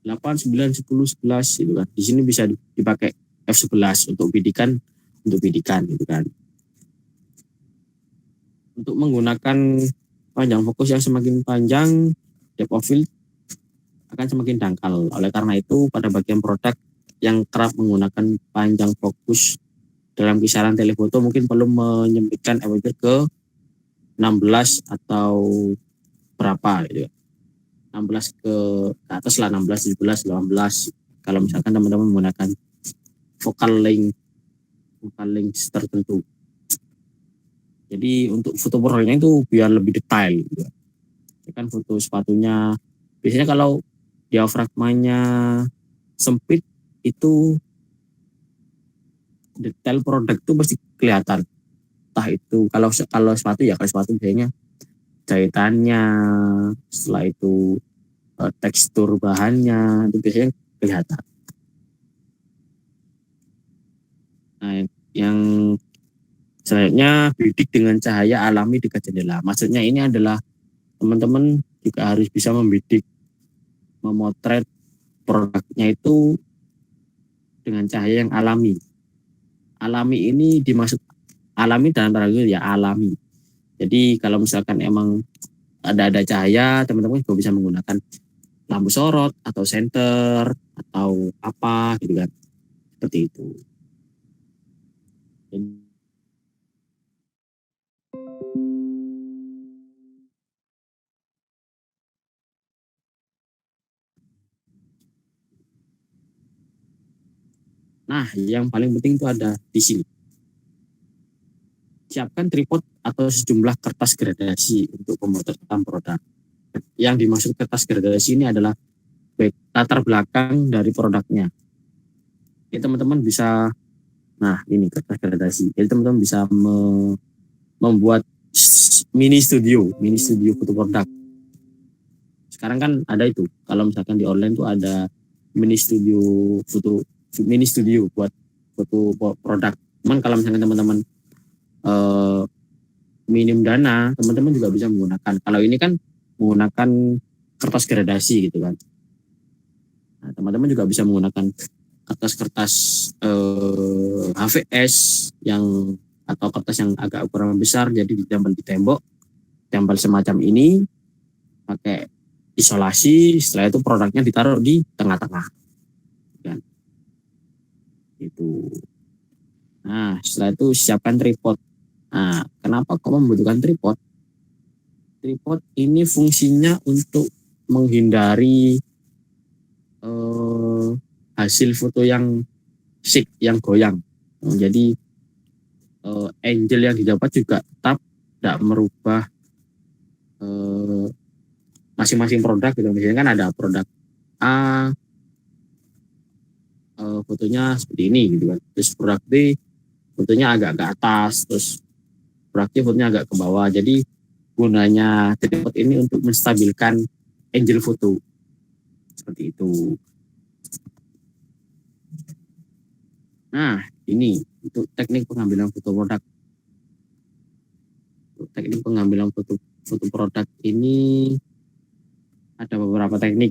8, 9, 10, 11 gitu kan. Di sini bisa dipakai F11 untuk bidikan gitu kan. Untuk menggunakan panjang fokus yang semakin panjang, depth of field akan semakin dangkal. Oleh karena itu, pada bagian produk yang kerap menggunakan panjang fokus dalam kisaran telefoto mungkin perlu menyempitkan aperture ke 16 atau berapa gitu ya. 16 ke atas lah, 16, 17, 18. Kalau misalkan teman-teman menggunakan focal length tertentu. Jadi untuk foto produknya itu biar lebih detail gitu. Ya kan foto sepatunya biasanya kalau diafragmanya sempit itu detail produk itu pasti kelihatan. Entah itu kalau sepatu biasanya jahitannya, setelah itu tekstur bahannya itu biasanya kelihatan. Nah, yang selanjutnya bidik dengan cahaya alami dekat jendela. Maksudnya ini adalah teman-teman juga harus bisa memotret produknya itu dengan cahaya yang alami. Alami ini dimaksud alami dalam tanda kutip ya alami. Jadi kalau misalkan emang ada cahaya, teman-teman juga bisa menggunakan lampu sorot atau senter atau apa gitu kan, seperti itu. Nah, yang paling penting itu ada di sini. Siapkan tripod atau sejumlah kertas gradasi untuk pemotretan produk. Yang dimaksud kertas gradasi ini adalah latar belakang dari produknya. Jadi teman-teman bisa, nah ini kertas gradasi. Jadi teman-teman bisa membuat mini studio foto produk. Sekarang kan ada itu. Kalau misalkan di online tuh ada mini studio buat foto produk. Cuman kalau misalnya teman-teman minim dana, teman-teman juga bisa menggunakan. Kalau ini kan menggunakan kertas gradasi gitu kan. Nah, teman-teman juga bisa menggunakan kertas-kertas HVS atau kertas yang agak ukuran besar, jadi ditempel di tembok, tempel semacam ini, pakai isolasi. Setelah itu produknya ditaruh di tengah-tengah, kan? Itu. Nah, setelah itu siapkan tripod. Nah, kenapa kok membutuhkan tripod? Tripod ini fungsinya untuk menghindari hasil foto yang shake, yang goyang. Jadi angle yang didapat juga tetap tidak merubah masing-masing produk gitu. Misalnya kan ada produk A, fotonya seperti ini gitu kan. Terus produk B fotonya agak ke atas, terus produk C fotonya agak ke bawah. Jadi gunanya tripod ini untuk menstabilkan angle foto. Seperti itu. Nah, ini untuk teknik pengambilan foto produk. Teknik pengambilan foto produk ini ada beberapa teknik,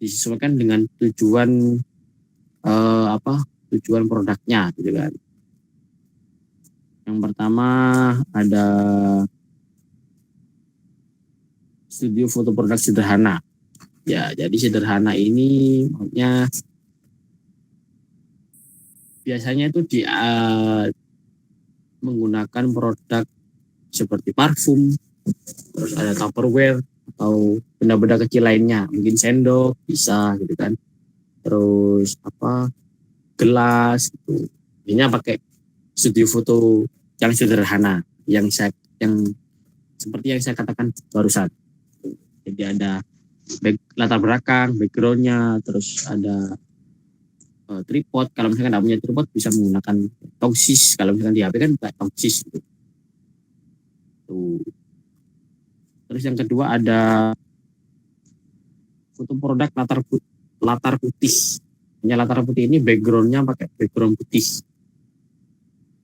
disesuaikan dengan tujuan tujuan produknya gitu kan. Yang pertama ada studio foto produk sederhana. Ya, jadi sederhana ini maksudnya biasanya itu menggunakan produk seperti parfum, terus ada Tupperware atau benda-benda kecil lainnya, mungkin sendok bisa gitu kan, terus gelas gitu. Ini pakai studio foto yang sederhana, yang seperti yang saya katakan barusan. Jadi ada latar belakang, backgroundnya, terus ada tripod. Kalau misalkan tidak punya tripod bisa menggunakan tongsis. Kalau misalkan di HP kan pakai tongsis gitu. Terus yang kedua ada foto produk latar putih. Hanya latar putih ini backgroundnya pakai background putih.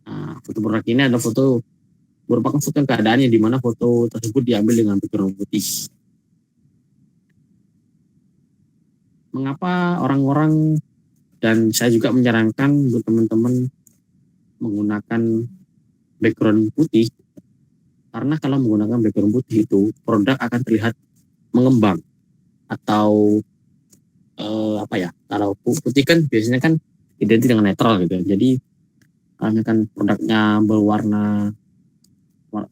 Nah, foto produk ini ada merupakan foto yang keadaannya di mana foto tersebut diambil dengan background putih. Mengapa orang-orang dan saya juga menyarankan untuk teman-teman menggunakan background putih? Karena kalau menggunakan background putih itu produk akan terlihat mengembang atau kalau putih kan biasanya kan identik dengan netral gitu. Jadi kalau kan produknya berwarna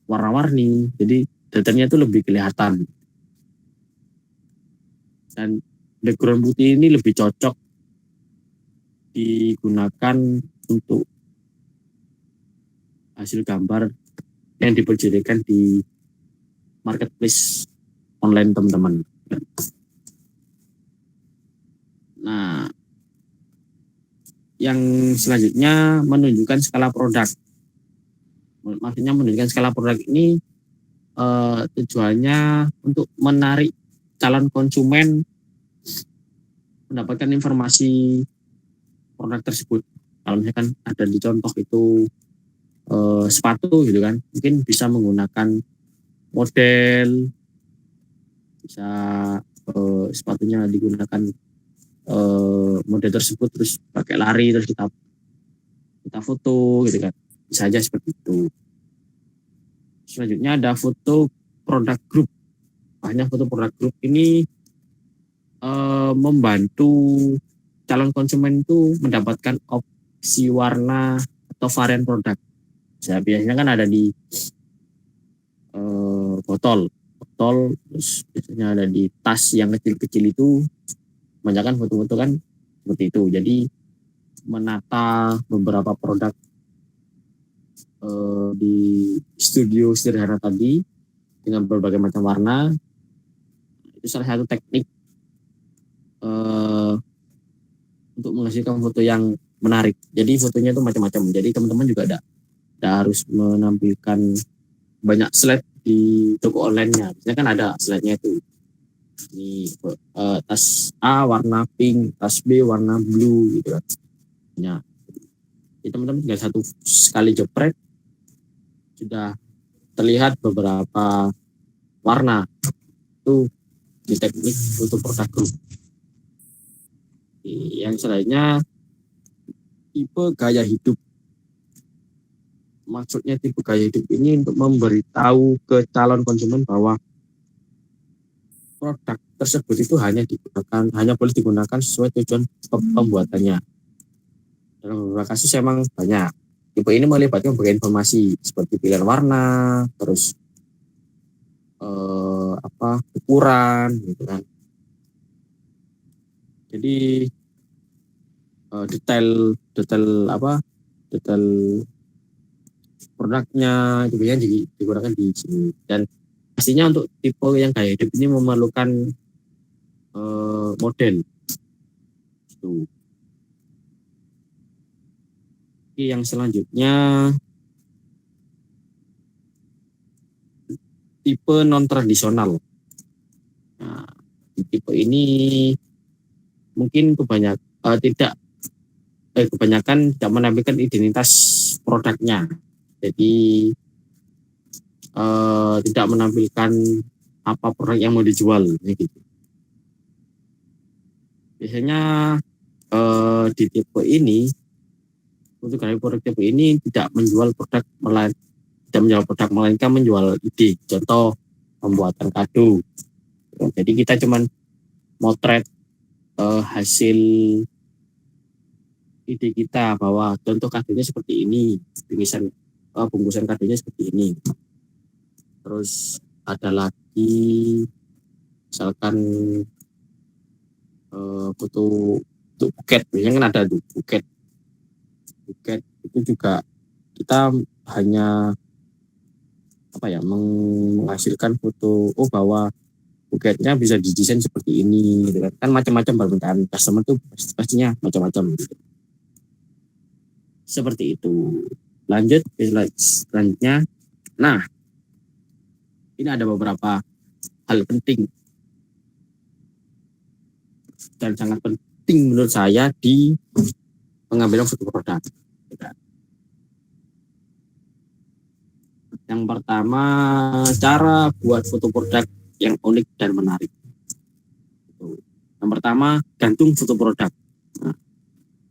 warna-warni, jadi detailnya itu lebih kelihatan. Dan background putih ini lebih cocok digunakan untuk hasil gambar yang diperjualbelikan di marketplace online teman-teman. Nah, yang selanjutnya menunjukkan skala produk. Maksudnya menunjukkan skala produk ini tujuannya untuk menarik calon konsumen mendapatkan informasi produk tersebut. Kalau misalkan ada di contoh itu sepatu gitu kan, mungkin bisa menggunakan model, bisa sepatunya digunakan model tersebut, terus pakai lari, terus kita foto gitu kan, bisa aja seperti itu. Selanjutnya ada foto produk group. Hanya foto produk group ini membantu calon konsumen itu mendapatkan opsi warna atau varian produk. Biasanya kan ada di botol, terus biasanya ada di tas yang kecil-kecil itu, kebanyakan foto-foto kan seperti itu. Jadi menata beberapa produk di studio sederhana tadi dengan berbagai macam warna, itu salah satu teknik untuk menghasilkan foto yang menarik. Jadi fotonya itu macam-macam. Jadi teman-teman juga tidak harus menampilkan banyak slide di toko online-nya. Biasanya kan ada slide-nya itu. Ini tas A warna pink, tas B warna blue gitu kan. Ya, jadi teman-teman tinggal satu sekali jepret sudah terlihat beberapa warna itu di teknik foto produk group. Yang selainnya tipe gaya hidup. Maksudnya tipe gaya hidup ini untuk memberitahu ke calon konsumen bahwa produk tersebut itu hanya boleh digunakan sesuai tujuan pembuatannya. Dalam beberapa kasus emang banyak. Tipe ini melibatkan berbagai informasi seperti pilihan warna, terus ukuran, gitu kan. Jadi detail produknya itu biasanya digunakan di sini. Dan pastinya untuk tipe yang gaya hidup ini memerlukan model. Tuh. Yang selanjutnya tipe non tradisional. Nah, di tipe ini mungkin kebanyakan tidak menampilkan identitas produknya. Jadi tidak menampilkan apa produk yang mau dijual gitu. Biasanya di tipe ini untuk produk tipe ini tidak menjual produk melainkan menjual ide. Contoh pembuatan kado. Jadi kita cuman motret hasil ide kita bahwa contoh kadonya seperti ini, bungkusan kadonya seperti ini. Terus ada lagi misalkan foto untuk buket, biasanya kan ada tuh buket itu juga kita hanya menghasilkan foto bahwa buketnya bisa didesain seperti ini gitu kan macam-macam permintaan customer tuh pastinya macam-macam gitu. Seperti itu. Lanjut ke slide selanjutnya. Nah, ini ada beberapa hal penting dan sangat penting menurut saya di pengambilan foto produk. Yang pertama, cara buat foto produk yang unik dan menarik. Yang pertama, gantung foto produk. Nah,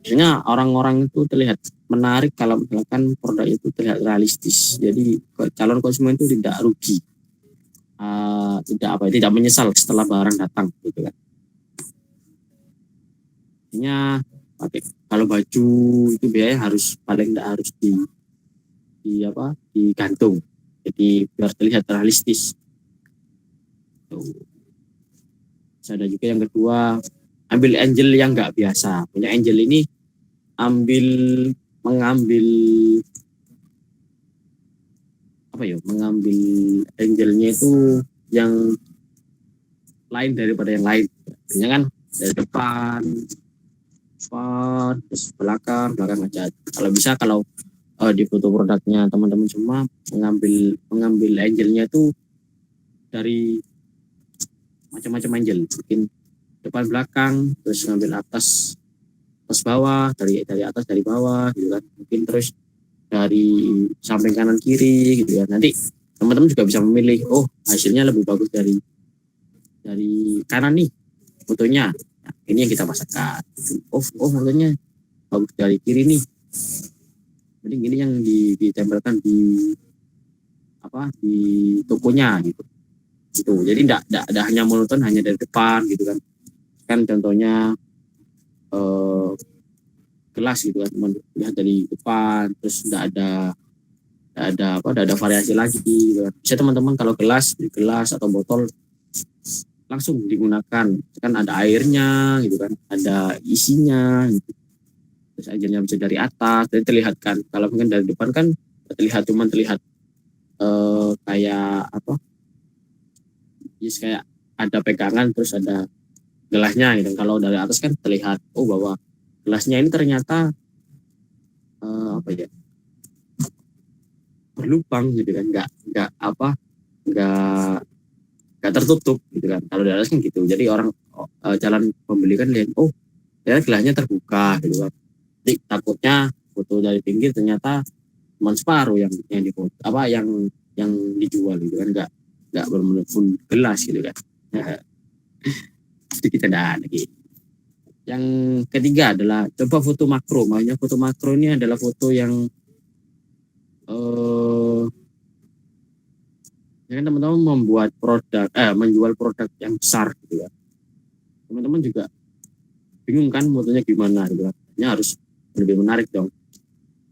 biasanya orang-orang itu terlihat menarik kalau misalkan produk itu terlihat realistis. Jadi calon konsumen itu tidak rugi, tidak menyesal setelah barang datang, gitu kan. Artinya, kalau baju itu biasanya paling tidak harus digantung. Jadi biar terlihat realistis. Ada juga yang kedua, ambil angle yang nggak biasa. Punya angle ini mengambil angle-nya itu yang lain daripada yang lain. Biasanya kan dari depan, terus belakang aja. Kalau bisa di foto produknya teman-teman semua mengambil angle-nya itu dari macam-macam angle, mungkin depan belakang, terus ngambil atas bawah, dari atas dari bawah gitu kan, mungkin terus dari samping kanan kiri gitu ya. Nanti teman-teman juga bisa memilih, hasilnya lebih bagus dari kanan nih fotonya, nah, ini yang kita pasangkan. Fotonya bagus dari kiri nih, jadi ini yang ditempelkan di tokonya gitu. Jadi tidak hanya monoton hanya dari depan gitu kan contohnya gelas gitu kan, lihat dari depan terus tidak ada variasi lagi gitu kan. Bisa teman-teman kalau gelas atau botol langsung digunakan, kan ada airnya gitu kan, ada isinya gitu. Terus airnya bisa dari atas, jadi terlihat kan. Kalau mungkin dari depan kan terlihat kayak kayak ada pegangan terus ada gelasnya gitu. Kalau dari atas kan terlihat bahwa gelasnya ini ternyata berlubang gitu kan, nggak nggak tertutup gitu kan. Kalau di atas kan gitu. Jadi orang jalan pembeli kan lihat, oh ya gelasnya terbuka gitu kan. Jadi takutnya foto dari pinggir ternyata cuma separuh yang difoto, yang dijual gitu kan, nggak benar-benar full gelas gitu kan. Jadi kita ada lagi. Yang ketiga adalah coba foto makro. Makanya foto makro ini adalah foto yang ya kan teman-teman membuat produk, menjual produk yang besar gitu kan. Teman-teman juga bingung kan fotonya gimana gitu kan. Ini harus lebih menarik dong.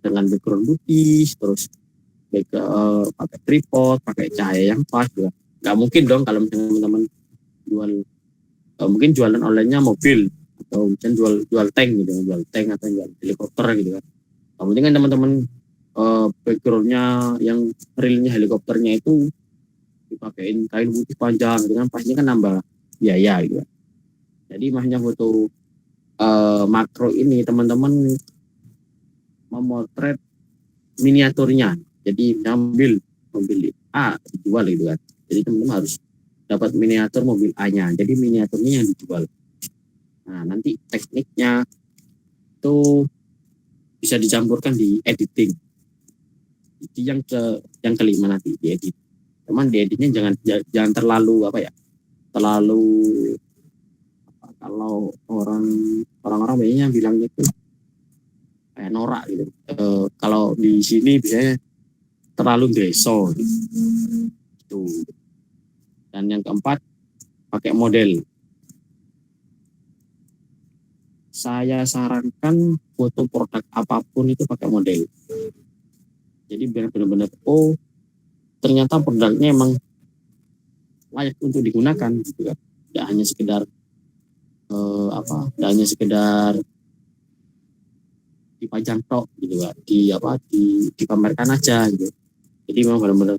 Dengan background putih, terus pakai tripod, pakai cahaya yang pas gitu. Nggak mungkin dong kalau misalnya teman-teman jual, mungkin jualan online-nya mobil atau mungkin jual tank gitu, jual tank atau jual helikopter gitu kan. Yang penting kan teman-teman background-nya yang realnya helikopternya itu dipakein kain putih panjang gitu kan, pastinya kan nambah biaya gitu kan. Jadi makanya foto makro ini teman-teman memotret miniaturnya. Jadi mobil A dijual gitu kan. Jadi teman-teman harus dapat miniatur mobil A-nya. Jadi miniaturnya yang dijual. Nah, nanti tekniknya itu bisa dicampurkan di editing. Jadi yang kelima nanti di edit. Cuman di editnya jangan terlalu kalau orang-orang biasanya bilang itu kayak norak gitu. Kalau di sini biasanya terlalu deso gitu. Dan yang keempat, pakai model. Saya sarankan foto produk apapun itu pakai model. Jadi biar benar-benar ternyata produknya emang layak untuk digunakan gitu kan. Tidak hanya sekedar dipajang tok gitu kan, dipamerkan aja gitu. Jadi memang benar-benar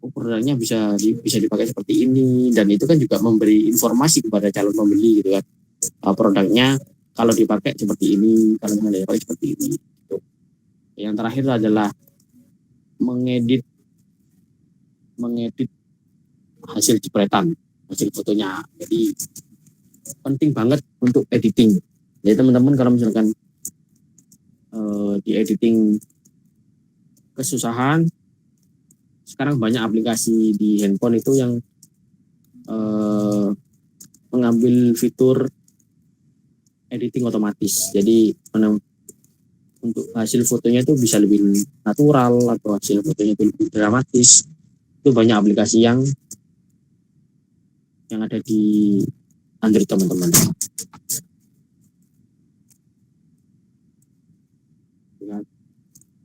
produknya bisa dipakai seperti ini, dan itu kan juga memberi informasi kepada calon pembeli gitu kan. Produknya kalau dipakai seperti ini, kalau tidak dipakai seperti ini gitu. Yang terakhir adalah mengedit hasil jepretan, hasil fotonya. Jadi penting banget untuk editing. Jadi teman-teman kalau misalkan di editing kesusahan, sekarang banyak aplikasi di handphone itu yang mengambil fitur editing otomatis. Jadi untuk hasil fotonya itu bisa lebih natural atau hasil fotonya itu lebih dramatis. Itu banyak aplikasi yang ada di Android teman-teman.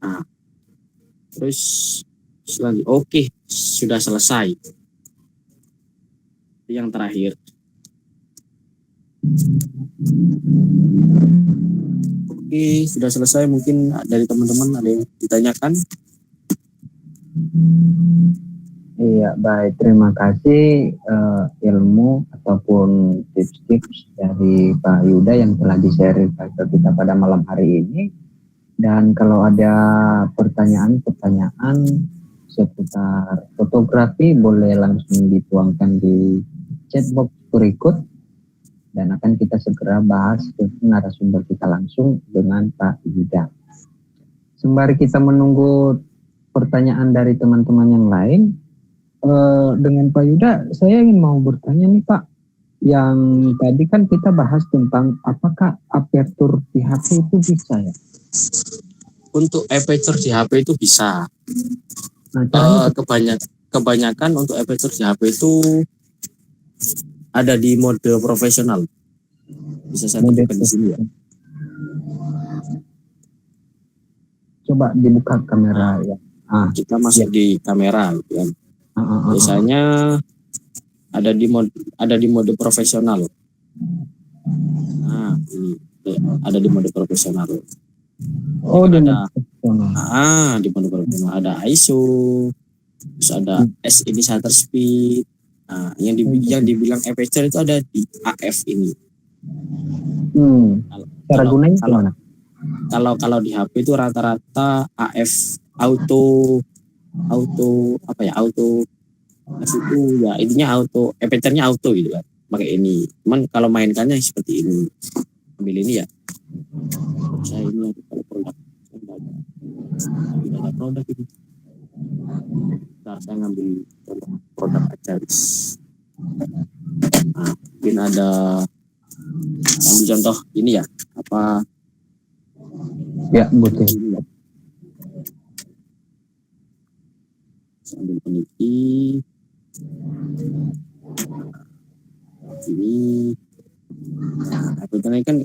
Nah, terus selanjutnya, oke, sudah selesai. Yang terakhir, oke, sudah selesai. Mungkin dari teman-teman ada yang ditanyakan? Iya, baik. Terima kasih ilmu ataupun tips-tips dari Pak Yuda yang telah di-share ke kita pada malam hari ini. Dan kalau ada pertanyaan seputar fotografi, boleh langsung dituangkan di chatbox berikut, dan akan kita segera bahas ke narasumber kita langsung dengan Pak Yuda. Sembari kita menunggu pertanyaan dari teman-teman yang lain, dengan Pak Yuda, saya ingin mau bertanya nih Pak, yang tadi kan kita bahas tentang apakah aperture di HP itu bisa ya? Untuk aperture di HP itu bisa. Nah, kebanyakan untuk aperture di HP itu ada di mode profesional. Bisa saya tunjukkan di sini ya. Coba dibuka kamera ya. Kita masuk di kamera kan. Biasanya ada di mode profesional. Nah, ini ada di mode profesional. Di mode profesional ada ISO, terus ada SID shutter speed. Nah, yang dibilang aperture itu ada di AF ini. Cara gunanya gimana? Kalau di HP itu rata-rata AF auto Mas itu ya intinya auto, aperture-nya auto gitu kan, pakai ini. Cuman kalau mainkannya seperti ini, ambil ini ya. Saya ini kalau produk, tidak ada produk ini. Nah, saya ngambil produk aja. Nah, mungkin ada ambil contoh ini ya, apa Ya, betul. ini ya. Sambil peneliti ini. Nah,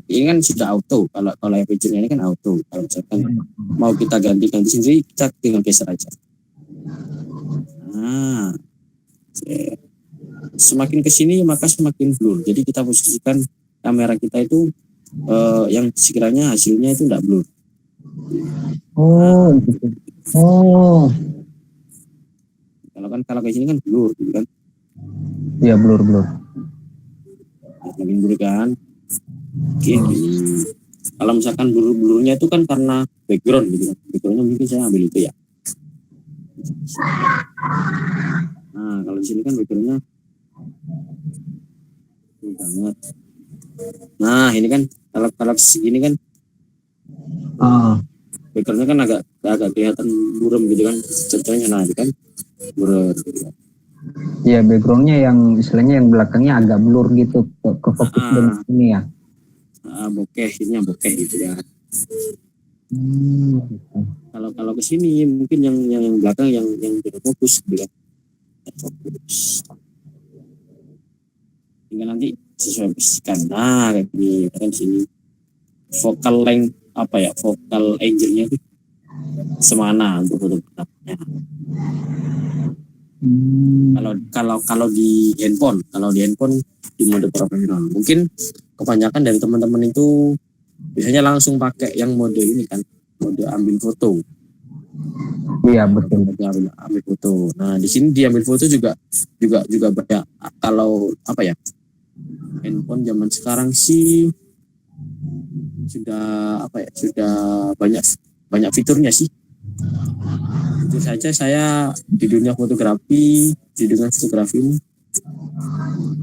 ini kan sudah auto. Kalau aperture ini kan auto. Kalau misalkan mau kita ganti sendiri, kita tinggal geser aja. Nah, semakin ke sini maka semakin blur. Jadi kita posisikan kamera kita itu yang sekiranya hasilnya itu tidak blur. Oh, gitu. Oh, Kalau ke sini kan blur, gitu kan? ya blur. Semakin blur kan? Gini. Kalau misalkan blurnya itu kan karena background gitu kan. Backgroundnya mungkin saya ambil itu ya. Nah, kalau di sini kan backgroundnya banget. Nah, ini kan kalau segini kan backgroundnya kan agak kelihatan buram gitu kan. Contohnya nah itu kan buram gitu kan. Ya, backgroundnya yang istilahnya yang belakangnya agak blur gitu, ke fokus dengan ini ya. Bokeh gitu ya. Gitu. Kalau ke sini mungkin yang belakang yang tidak fokus gitu kan. Fokus. Tinggal nanti sesuai posisikan. Nah, kayak gini kan sini. Focal length focal angle-nya itu semana untuk fotografernya. Kalau di handphone di mode profesional mungkin kebanyakan dari teman-teman itu biasanya langsung pakai yang mode ini kan, mode ambil foto. Iya, betul. Ambil foto. Nah, di sini diambil foto juga banyak. Kalau handphone zaman sekarang sih sudah banyak fiturnya sih. Itu saja saya di dunia fotografi ini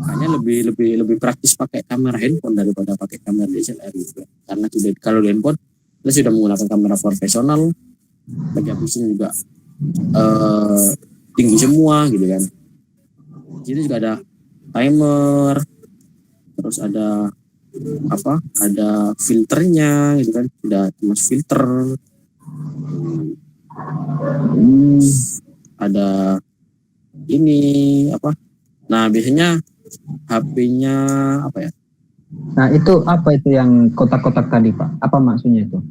hanya lebih praktis pakai kamera handphone daripada pakai kamera DSLR gitu. Karena kalau di handphone kita sudah menggunakan kamera profesional, bagi habisnya juga tinggi semua gitu kan. Di sini juga ada timer, terus ada filternya gitu kan, sudah termasuk filter. Ada ini nah biasanya HP-nya Nah, itu apa itu yang kotak-kotak tadi, Pak? Apa maksudnya itu?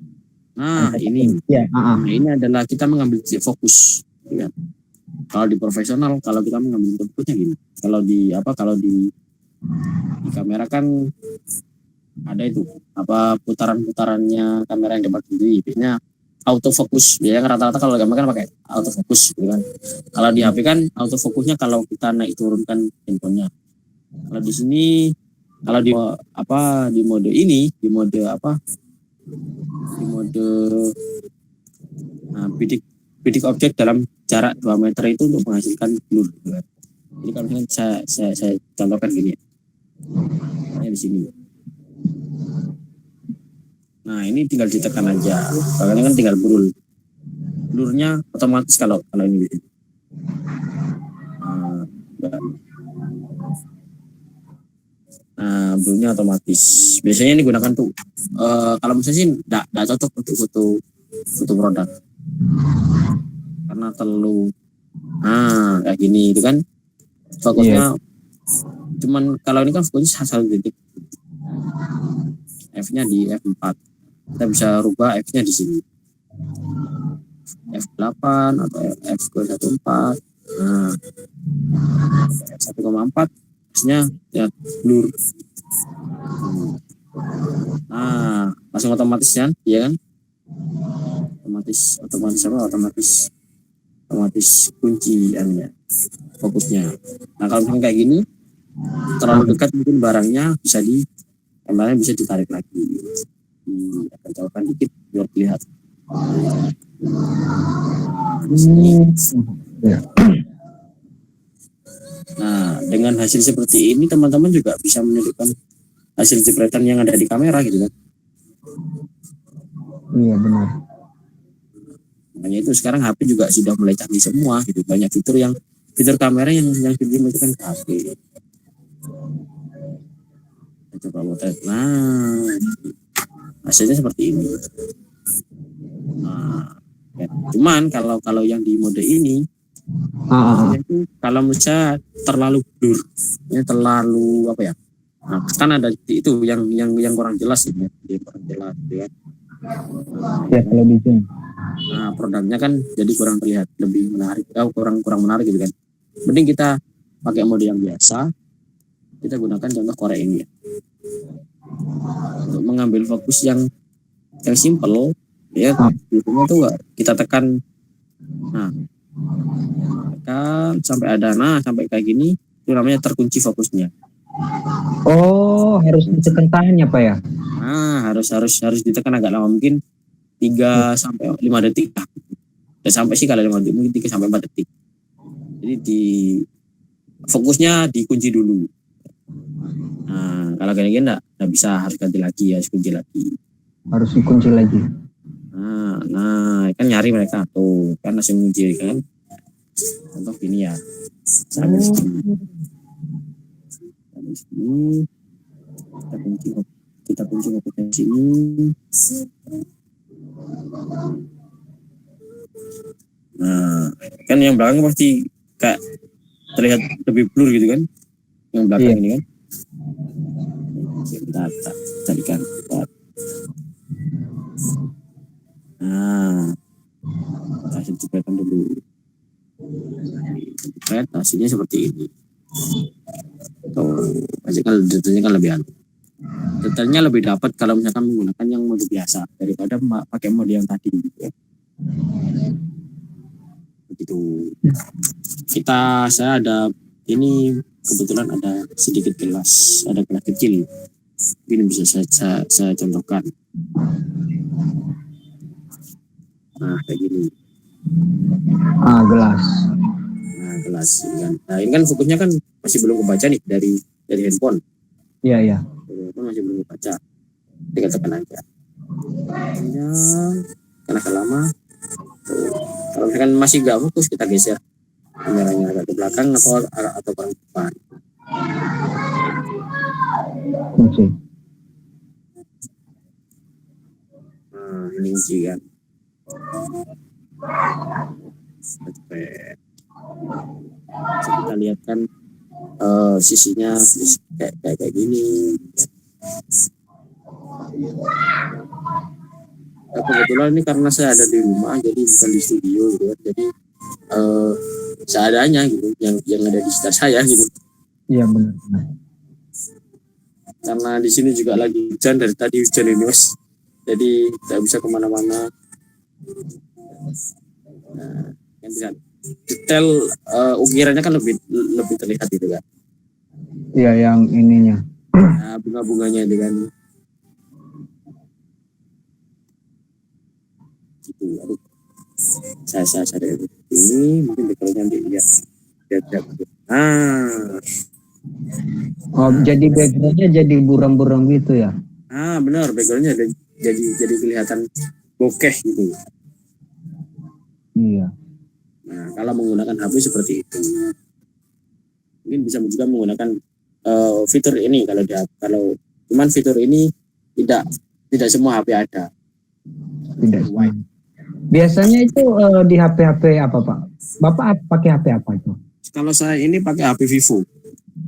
Nah, ini ya, ini adalah kita mengambil titik fokus ya. Kalau di profesional, kalau kita mengambil titik fokusnya gini. Kalau di kamera kan ada itu putaran-putarannya kamera yang dapat sendiri. Biasanya autofocus. Biasanya rata-rata kalau gambar kan pakai autofocus gitu kan. Kalau di HP kan autofokusnya kalau kita naik turunkan handphonenya. Kalau di sini di mode ini, di mode bidik objek dalam jarak 2 meter itu untuk menghasilkan blur gitu kan. Jadi kalau misalnya saya contohkan gini. Ini di sini. Nah, ini tinggal ditekan aja. Karena kan tinggal blurnya otomatis kalau ini. Nah, blurnya otomatis. Biasanya ini gunakan tuh. Kalau misalnya sih enggak cocok untuk foto produk. Karena terlalu kayak gini itu kan. Fokusnya cuman kalau ini kan fokusnya satu titik. F-nya di F4. Kita bisa rubah F-nya di sini. F8 atau F214. Nah, F1,4 F-nya ya blur. Nah, langsung otomatis kan? Iya kan? Otomatis kunci fokusnya. Nah, kalau misalnya kayak gini terlalu dekat mungkin barangnya kameranya bisa ditarik lagi. Akan jauhkan dikit biar kelihatan. Nah, dengan hasil seperti ini teman-teman juga bisa menunjukkan hasil jepretan yang ada di kamera gitu kan. Iya benar. Makanya itu sekarang HP juga sudah mulai canggih semua gitu. Banyak fitur kamera yang sudah dimasukkan ke HP. Coba potret. Nah, hasilnya seperti ini. Nah, ya. Cuman kalau yang di mode ini itu kalau menurut saya terlalu blur, ya, terlalu apa ya? Nah, kan ada itu yang kurang jelas ya, yang kurang jelas ya. Ya kalau bikin. Nah, produknya kan jadi kurang terlihat, lebih menarik, kurang menarik gitu kan. Mending kita pakai mode yang biasa. Kita gunakan contoh korek ini ya. Untuk mengambil fokus yang simple ya, biasanya tuh kita tekan, nah tekan sampai ada, nah sampai kayak gini itu namanya terkunci fokusnya. Oh, harus ditekan tangan ya Pak ya? Nah, harus ditekan agak lama, mungkin 3 sampai 5 detik lah. Ya, sampai sih kalau 5 detik, mungkin 3 sampai 4 detik. Jadi fokusnya dikunci dulu. Nah, kalau kayak gini enggak bisa, harus ganti lagi, harus kunci lagi. Harus dikunci lagi. Nah, kan nyari mereka tuh, kan langsung kunci kan. Contoh gini ya. Sampai sini. Kita kunci fokusnya sini. Nah, kan yang belakang pasti kayak terlihat lebih blur gitu kan, yang belakang ini kan. Kita carikan. Nah, kita jepretan dulu. Jepret, hasilnya seperti ini. Tuh, detailnya kan lebih halus. Detailnya lebih dapat kalau misalkan menggunakan yang mode biasa daripada pakai mode yang tadi gitu ya. Begitu. Saya ada ini, kebetulan ada sedikit gelas, ada gelas kecil. Ini bisa saya contohkan. Nah, kayak gini. Gelas. Nah, gelas ini kan. Nah, ini kan fokusnya kan masih belum kebaca nih dari handphone. Iya. Handphone masih belum kebaca. Tinggal tekan aja. Karena lama. Kalau misalkan masih nggak fokus, kita geser kameranya agak ke belakang atau ke depan. Oke. Nah, ini kunci kan. Kita lihat kan sisinya kayak gini. Nah, kebetulan ini karena saya ada di rumah, jadi bukan di studio gitu. Jadi seadanya gitu, yang ada di sekitar saya gitu. Iya benar. Karena di sini juga lagi hujan, dari tadi hujan ini Mas. Jadi tidak bisa kemana-mana. Nah, yang bisa detail ukirannya kan lebih terlihat gitu kan. Iya, yang ininya. Nah, bunga-bunganya itu kan. Gitu. Aduh. Saya ini mungkin detailnya nanti lihat. Nah. Oh, jadi backgroundnya jadi buram-buram gitu ya? Ah, benar, backgroundnya jadi kelihatan bokeh gitu. Iya. Nah, kalau menggunakan HP seperti itu, mungkin bisa juga menggunakan fitur ini. Kalau cuman fitur ini tidak semua HP ada. Tidak semua. Biasanya itu di HP apa Pak? Bapak pakai HP apa itu? Kalau saya ini pakai HP Vivo.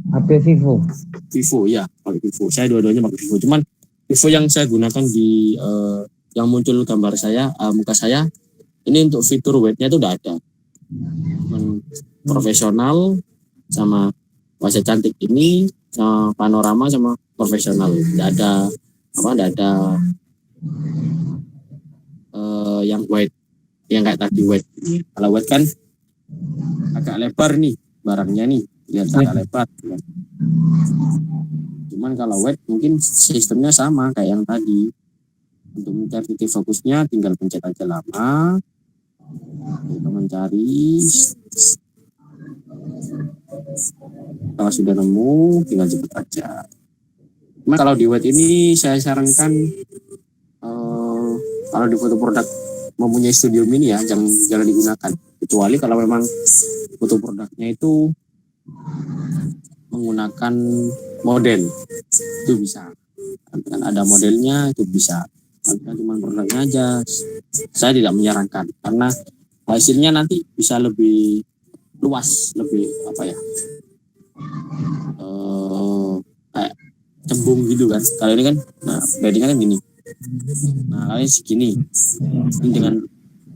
HP Vivo. Vivo ya, pakai Vivo. Saya dua-duanya pakai Vivo. Cuman Vivo yang saya gunakan di yang muncul gambar saya, muka saya, ini untuk fitur webnya itu udah ada. Cuman profesional sama wajah cantik ini, sama panorama sama profesional. Tidak ada yang wide, yang kayak tadi wide. Kalau wide kan agak lebar nih barangnya nih, lihat agak lebar. Cuman kalau wide mungkin sistemnya sama kayak yang tadi. Untuk mencari titik fokusnya tinggal pencet aja lama. Kita mencari. Kalau sudah nemu, tinggal jemput aja. Cuma kalau di web ini saya sarankan kalau di foto produk mempunyai studio mini ya, jangan digunakan. Kecuali kalau memang foto produknya itu menggunakan model, itu bisa. Kan ada modelnya itu bisa. Kalau cuma produknya aja, saya tidak menyarankan karena hasilnya nanti bisa lebih luas, lebih apa ya? Kayak cembung gitu kan. Kalau ini kan, nah bedanya kan gini. Nah kalau ini segini, ini dengan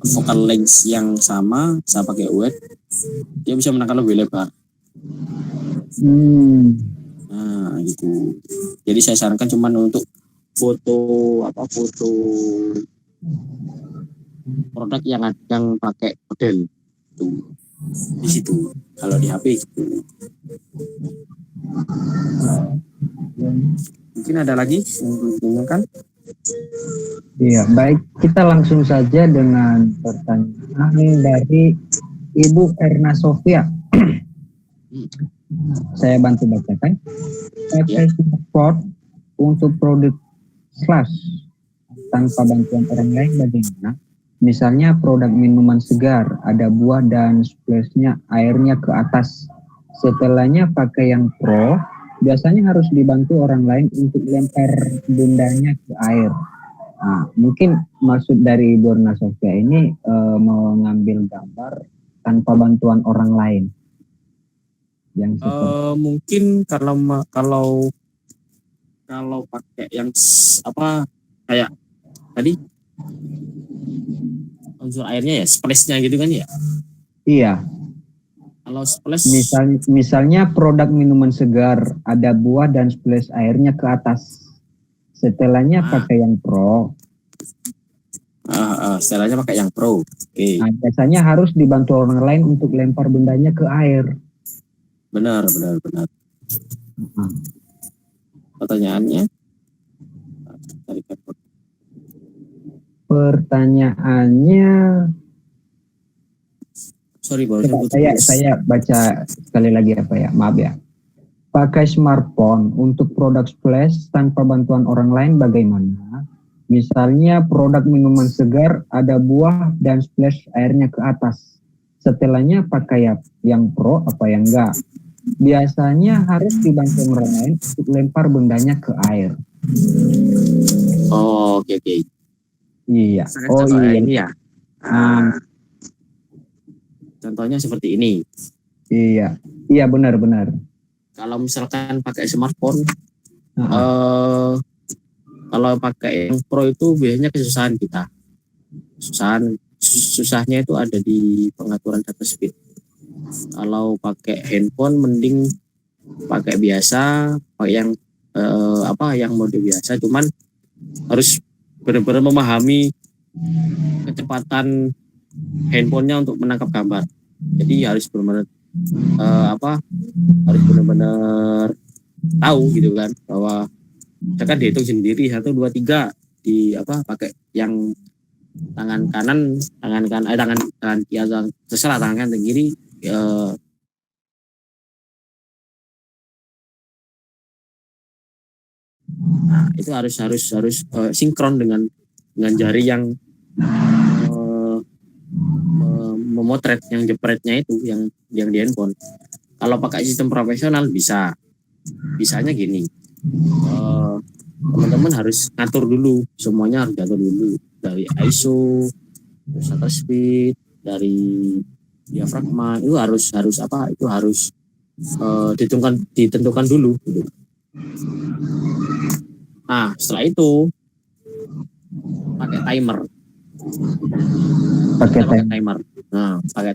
focal length yang sama, saya pakai wet, dia bisa menekan lebih lebar. Nah gitu. Jadi saya sarankan cuman untuk foto produk yang pakai model tuh di situ. Kalau di HP gitu. Mungkin ada lagi yang kan? Iya, baik, kita langsung saja dengan pertanyaan dari Ibu Erna Sofia. Saya bantu bacakan. Pakai support untuk produk slash tanpa bantuan orang lain bagaimana? Misalnya produk minuman segar, ada buah dan splashnya airnya ke atas. Setelahnya pakai yang pro, biasanya harus dibantu orang lain untuk lempar bundanya ke air. Nah, mungkin maksud dari Ibu Erna Sofia ini mengambil gambar tanpa bantuan orang lain. Yang mungkin kalau pakai yang apa kayak tadi unsur airnya ya splashnya gitu kan ya. Iya. Kalau splash misalnya produk minuman segar ada buah dan splash airnya ke atas. Setelahnya pakai yang pro. Setelahnya pakai yang pro. Oke. Nah, biasanya harus dibantu orang lain untuk lempar bendanya ke air. Benar. Pertanyaannya? Pertanyaannya. Sorry, saya baca sekali lagi apa ya, maaf ya. Pakai smartphone untuk produk splash tanpa bantuan orang lain bagaimana? Misalnya produk minuman segar ada buah dan splash airnya ke atas. Setelahnya pakai yang pro apa yang enggak. Biasanya harus dibantu orang lain untuk lempar bendanya ke air. Oh, oke. Iya. Ini ya. Contohnya seperti ini. Iya benar. Kalau misalkan pakai smartphone, kalau pakai yang pro itu biasanya kesusahan kita. Susahnya itu ada di pengaturan data speed. Kalau pakai handphone mending pakai biasa, pakai yang yang mode biasa, cuman harus benar-benar memahami kecepatan handphonenya untuk menangkap gambar. Jadi harus benar-benar harus benar-benar tahu gitu kan bahwa misalkan dihitung sendiri 1, 2, 3 pakai yang tangan kanan kiri atau terserah tangan kanan kiri nah itu harus sinkron dengan jari yang memotret, yang jepretnya itu yang di handphone. Kalau pakai sistem profesional bisanya gini, teman-teman harus ngatur dulu, semuanya harus diatur dulu dari ISO, shutter speed, dari diafragma, itu harus ditentukan dulu gitu. Nah setelah itu pakai timer. Pakai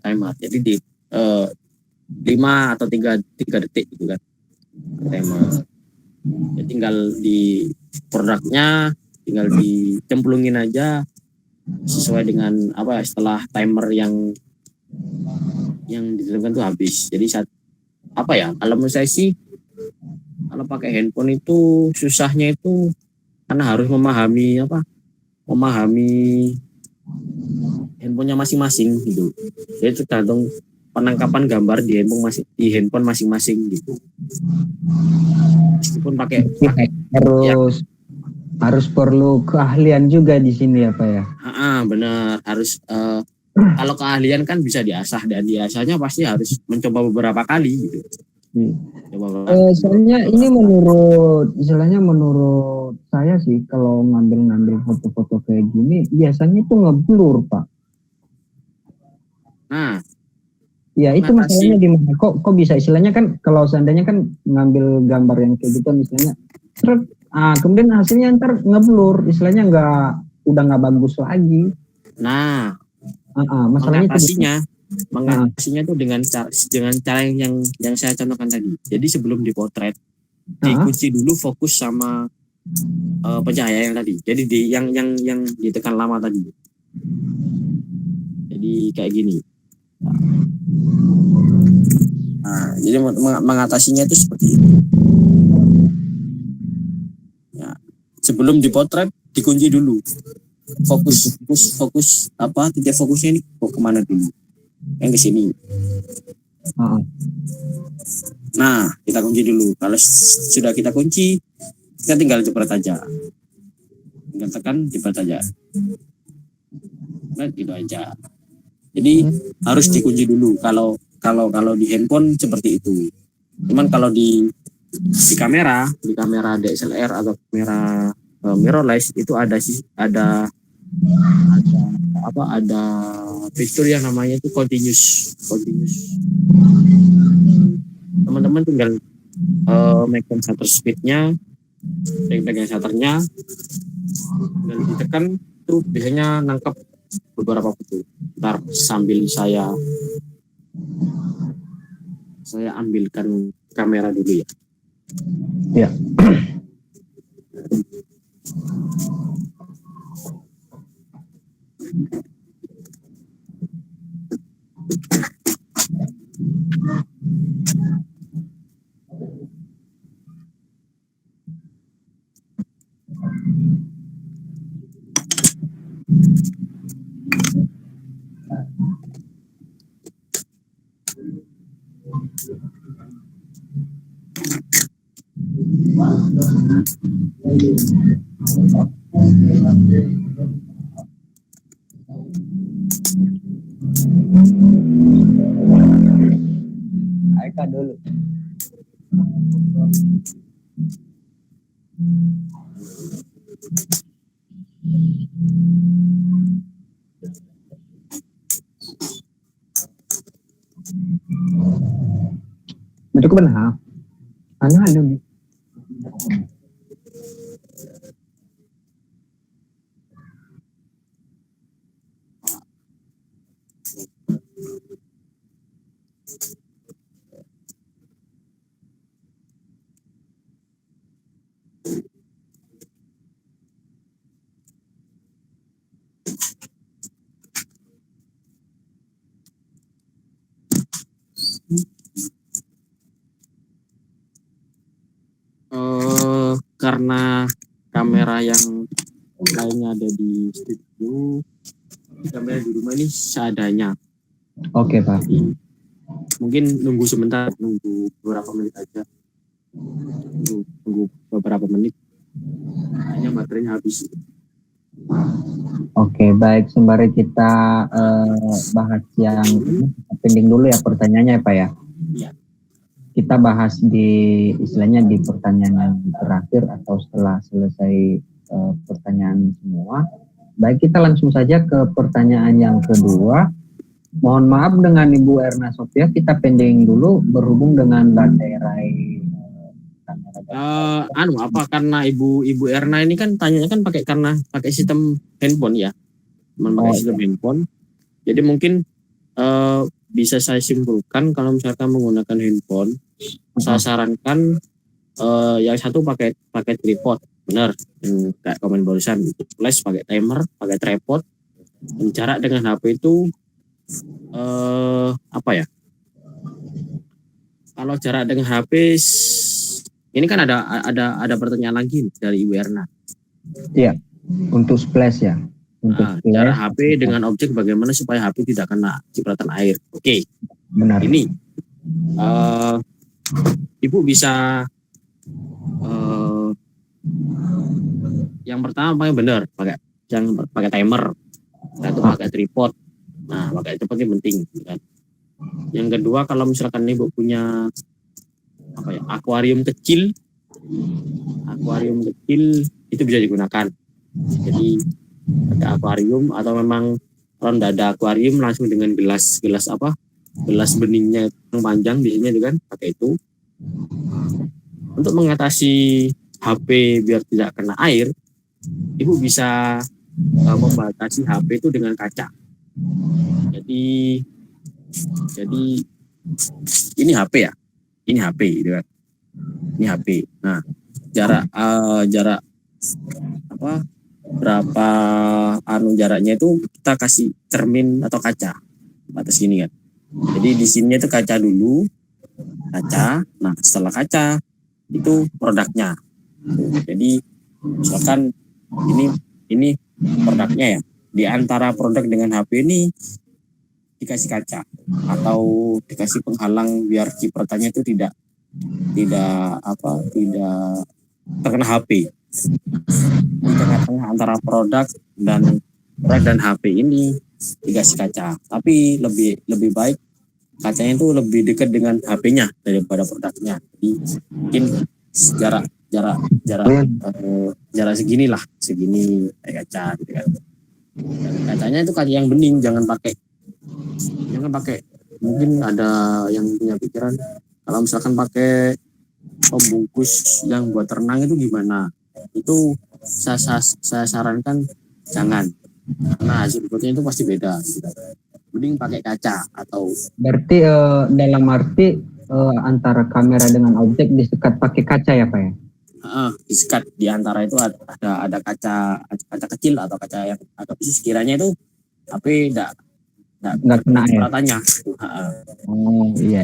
timer. Jadi di 5 atau 3 detik gitu kan. Timer. Ya, tinggal di produknya tinggal dicemplungin aja sesuai dengan setelah timer yang ditentukan itu habis. Jadi kalau menurut saya sih kalau pakai handphone itu susahnya itu karena harus memahami handphonenya masing-masing gitu. Jadi tergantung penangkapan gambar di handphone masing-masing gitu. Meskipun pakai harus perlu keahlian juga di sini ya Pak ya. Benar, harus kalau keahlian kan bisa diasah, dan diasahnya pasti harus mencoba beberapa kali gitu. Soalnya ini istilahnya menurut saya sih, kalau ngambil foto-foto kayak gini biasanya itu ngeblur Pak. Nah, ya itu masalahnya gimana? Kok bisa, istilahnya kan kalau seandainya kan ngambil gambar yang kayak gitu misalnya, kemudian hasilnya ntar ngeblur, istilahnya udah nggak bagus lagi. Nah, masalahnya mengatasinya itu dengan cara yang saya contohkan tadi. Jadi sebelum dipotret, dikunci dulu fokus sama pencahayaan yang tadi. Jadi yang ditekan lama tadi. Jadi kayak gini. Nah, jadi mengatasinya itu seperti itu. Ya, sebelum dipotret dikunci dulu. Fokus titik fokusnya ini kemana dulu? Yang ke sini. Nah, kita kunci dulu. Kalau sudah kita kunci, kita tinggal jepret aja. Tinggal tekan jepret aja. Nah, gitu aja. Jadi harus dikunci dulu. Kalau di handphone seperti itu. Cuman kalau di kamera DSLR atau kamera mirrorless itu ada fitur yang namanya itu continuous. Teman-teman tinggal megang shutter speednya, pegang shutternya, dan ditekan itu biasanya nangkep beberapa foto. Ntar sambil saya ambilkan kamera dulu ya. Ya. Aika dulu. Itu benar. Ada nih. Karena kamera yang lainnya ada di studio, kamera di rumah ini seadanya. Oke Pak. Jadi, mungkin nunggu beberapa menit aja. Nunggu beberapa menit. Kayaknya baterainya habis. Oke, baik, sembari kita bahas yang pending dulu ya pertanyaannya Pak ya. Iya. Kita bahas istilahnya di pertanyaan yang terakhir atau setelah selesai pertanyaan semua. Baik, kita langsung saja ke pertanyaan yang kedua. Mohon maaf dengan Ibu Erna Sophia, kita pending dulu berhubung dengan baterai karena Ibu Erna ini kan tanyanya kan pakai sistem handphone ya. Sistem handphone. Jadi mungkin bisa saya simpulkan kalau misalkan menggunakan handphone, saya sarankan yang satu pakai tripod, benar, kayak komen barusan, flash, pakai timer, pakai tripod. Dan jarak dengan HP itu kalau jarak dengan HP ini kan ada pertanyaan lagi dari Ibu Erna. Iya, untuk splash ya. Jarak HP dengan objek bagaimana supaya HP tidak kena cipratan air. Oke. Benar. Ini ibu bisa yang pertama paling benar pakai timer, satu pakai tripod. Nah, pakai tripod ini penting, kan. Yang kedua, kalau misalkan ibu punya akuarium kecil itu bisa digunakan. Jadi ada akuarium, atau memang kalau tidak ada akuarium langsung dengan gelas beningnya yang panjang biasanya itu kan pakai itu. Untuk mengatasi HP biar tidak kena air, ibu bisa membatasi HP itu dengan kaca. Jadi ini HP ya, ini HP gitu kan, ini HP. Nah, jarak berapa jaraknya itu kita kasih cermin atau kaca batas gini kan. Jadi di sini itu kaca dulu, nah setelah kaca itu produknya. Jadi misalkan ini produknya ya, di antara produk dengan HP ini dikasih kaca atau dikasih penghalang biar cipratannya itu tidak terkena HP. Di tengah-tengah antara produk dan HP ini dikasih kaca, tapi lebih baik kacanya itu lebih dekat dengan HP-nya daripada produknya. Jadi mungkin jarak segini kayak kaca gitu kan. Dan kacanya itu kaca yang bening, jangan pakai mungkin ada yang punya pikiran kalau misalkan pakai pembungkus yang buat renang itu gimana. Itu saya sarankan jangan, karena hasil fotonya itu pasti beda gitu. Mending pakai kaca. Atau berarti dalam arti antara kamera dengan objek disekat pakai kaca ya Pak ya? Disekat di antara itu ada kaca kecil atau kaca yang agak khusus, kiranya itu tapi nggak kena air. Ratanya. Oh iya.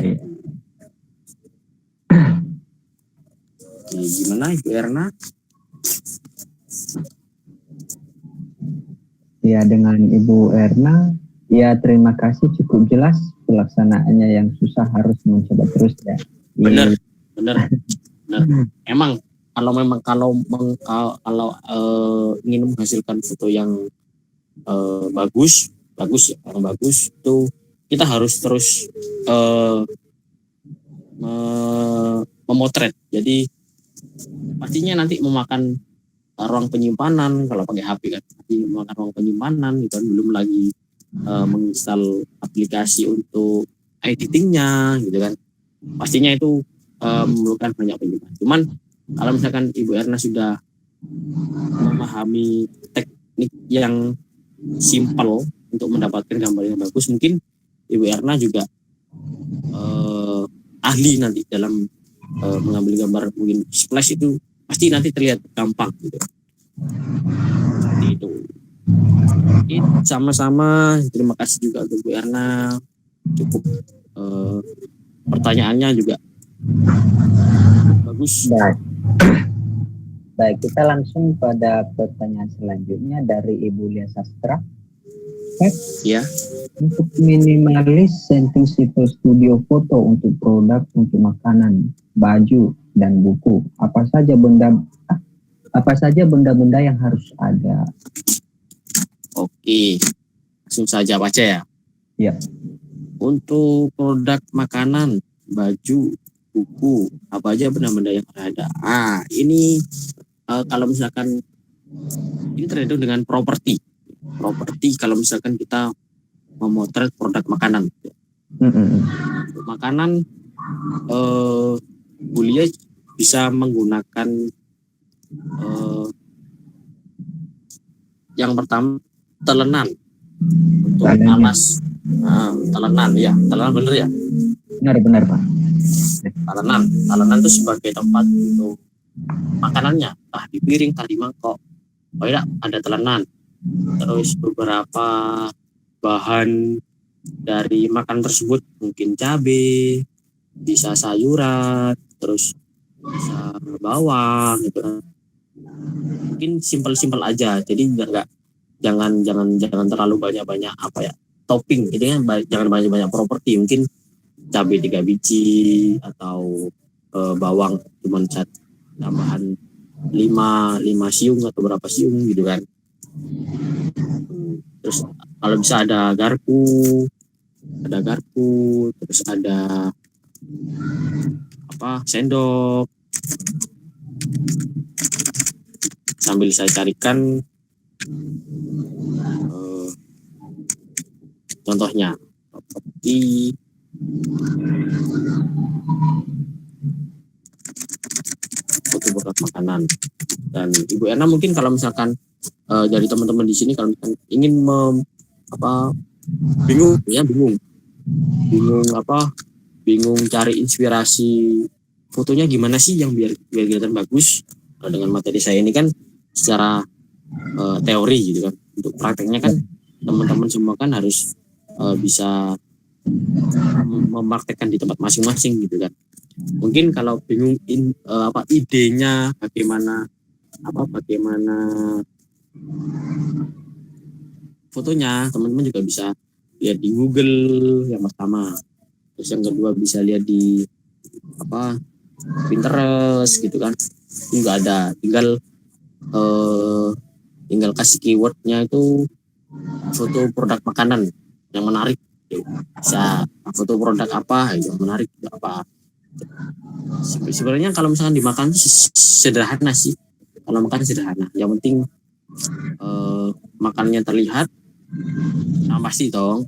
Oke, gimana Ibu Erna? Ya, dengan Ibu Erna, ya terima kasih, cukup jelas pelaksanaannya, yang susah harus mencoba terus ya. Benar. Emang kalau ingin menghasilkan foto yang bagus itu kita harus terus memotret. Jadi pastinya nanti memakan ruang penyimpanan kalau pakai HP kan, memakan ruang penyimpanan gitu kan, belum lagi menginstal aplikasi untuk editingnya gitu kan, pastinya itu memerlukan banyak penyimpanan. Cuman kalau misalkan Ibu Erna sudah memahami teknik yang simpel untuk mendapatkan gambar yang bagus, mungkin Ibu Erna juga ahli nanti dalam mengambil gambar. Mungkin splash itu pasti nanti terlihat gampang gitu. Seperti itu. Sama-sama, terima kasih juga untuk Bu Erna. Cukup pertanyaannya juga bagus. Baik, kita langsung pada pertanyaan selanjutnya dari Ibu Lia Sastra. Ya. Untuk minimalis setting simple studio foto untuk produk, untuk makanan, baju, dan buku, apa saja benda-benda yang harus ada? Oke, langsung saja baca ya. Ya. Untuk produk makanan, baju, buku, apa aja benda-benda yang ada. Ini kalau misalkan ini terhitung dengan properti kalau misalkan kita memotret produk makanan. Untuk makanan, Bulia bisa menggunakan yang pertama telenan untuk alas. Telenan bener ya? Benar Pak. Telenan itu sebagai tempat untuk makanannya, di piring, di mangkok. Ada telenan. Terus beberapa bahan dari makan tersebut, mungkin cabai, bisa sayuran, terus bisa bawang gitu. Mungkin simpel aja. Jadi jangan terlalu banyak topping. Itu kan jangan banyak properti. Mungkin cabai 3 biji atau bawang cuma tambahan 5 siung atau berapa siung gitu kan. Terus kalau bisa ada garpu, terus ada sendok. Sambil saya carikan contohnya seperti foto produk makanan. Dan Ibu Erna mungkin kalau misalkan dari teman-teman di sini kalau misalkan ingin bingung cari inspirasi fotonya gimana sih yang biar kelihatan bagus. Dengan materi saya ini kan secara teori gitu kan. Untuk prakteknya kan teman-teman semua kan harus bisa mempraktekkan di tempat masing-masing gitu kan. Mungkin kalau bingung idenya bagaimana fotonya, teman-teman juga bisa lihat di Google yang pertama. Terus yang kedua bisa lihat di Pinterest gitu kan. Nggak ada, tinggal kasih keywordnya itu foto produk makanan yang menarik. Bisa foto produk apa yang menarik apa. Sebenarnya kalau misalkan dimakan sederhana sih. Kalau makan sederhana, yang penting makannya terlihat. Nah, pasti dong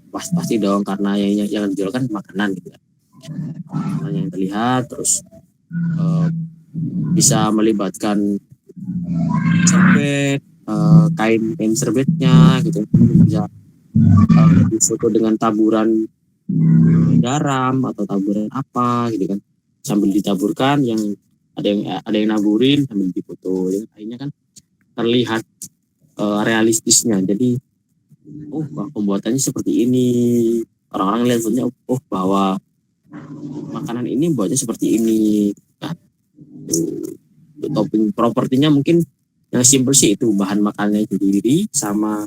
karena yang dijual kan makanan gitu kan. Makanan yang terlihat, terus bisa melibatkan serbet, kain serbetnya gitu. Bisa difoto dengan taburan garam atau taburan apa gitu kan, sambil ditaburkan, yang ada yang naburin sambil difoto. Akhirnya kan terlihat realistisnya. Jadi pembuatannya seperti ini, orang-orang lihat fotonya bahwa makanan ini buatnya seperti ini. Nah, topping propertinya mungkin yang simple sih itu bahan makanannya itu sendiri sama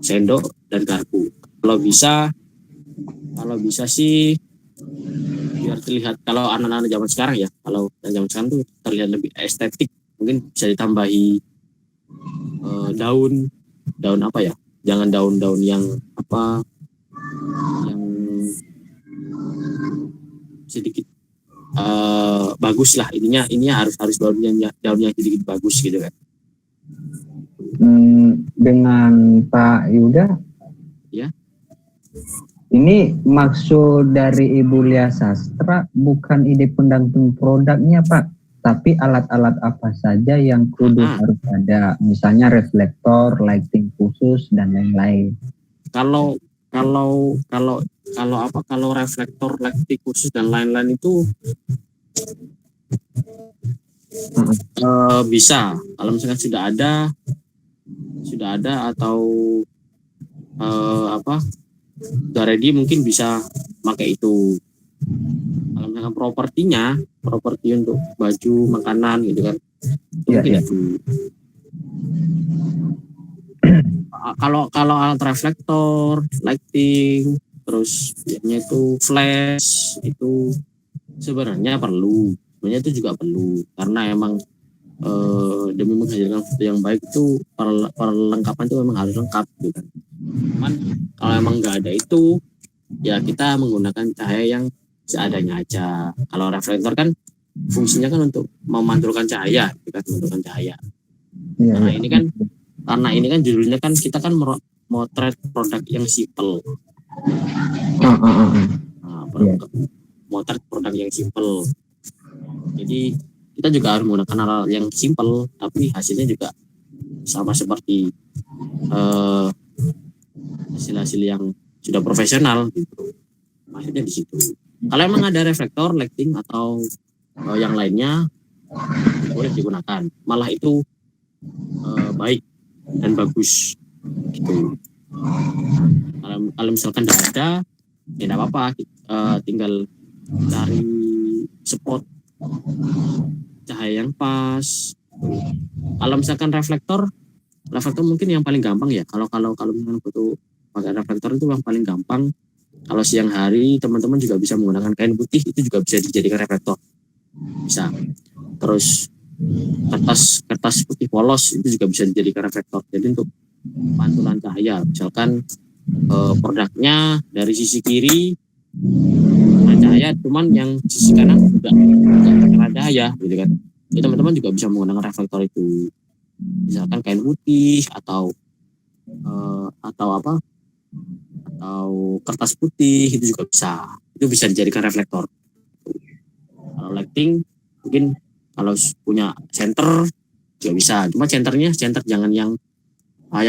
sendok dan garpu. Kalau bisa sih biar terlihat, kalau anak-anak zaman sekarang ya, kalau zaman sekarang tuh terlihat lebih estetik, mungkin bisa ditambahi daun apa ya, jangan daun-daun yang yang sedikit bagus lah, ininya harus daunnya sedikit bagus gitu kan. Dengan Pak Yuda ya, ini maksud dari Ibu Lia Sastra bukan ide pendamping produknya Pak, tapi alat-alat apa saja yang kudu harus ada, misalnya reflektor, lighting khusus dan lain-lain. Kalau reflektor, lighting khusus dan lain-lain itu bisa kalau misalkan sudah ada atau udah ready, mungkin bisa pakai itu. Kalau misalkan properti untuk baju makanan gitu kan, mungkin itu. Kalau alat reflektor, lighting, terus biasanya itu flash, itu sebenarnya itu juga perlu, karena emang demi menghasilkan foto yang baik itu perlengkapan itu memang harus lengkap gitu kan. Cuman kalau emang nggak ada itu, ya kita menggunakan cahaya yang seadanya aja. Kalau reflektor kan fungsinya kan untuk memantulkan cahaya, memantulkan cahaya. Karena ini kan judulnya kan kita kan motret produk yang simple. Motret produk yang simple. Jadi kita juga harus menggunakan hal yang simple, tapi hasilnya juga sama seperti hasil-hasil yang sudah profesional gitu. Maksudnya di situ. Kalau emang ada reflektor, lighting atau yang lainnya, boleh digunakan. Malah itu baik dan bagus gitu. Kalau misalkan tidak ada, ya tidak apa-apa, tinggal cari spot cahaya yang pas. Kalau misalkan reflektor mungkin yang paling gampang ya. Kalau misalkan foto pakai reflektor itu yang paling gampang, Kalau siang hari teman-teman juga bisa menggunakan kain putih, itu juga bisa dijadikan reflektor, bisa. Terus kertas putih polos itu juga bisa dijadikan reflektor. Jadi untuk pantulan cahaya, misalkan produknya dari sisi kiri kena cahaya, cuman yang sisi kanan juga kena cahaya gitu kan. Jadi teman-teman juga bisa menggunakan reflektor itu, misalkan kain putih atau apa, atau kertas putih itu juga bisa. Itu bisa dijadikan reflektor. Kalau lighting mungkin kalau punya center juga bisa. Cuma center jangan yang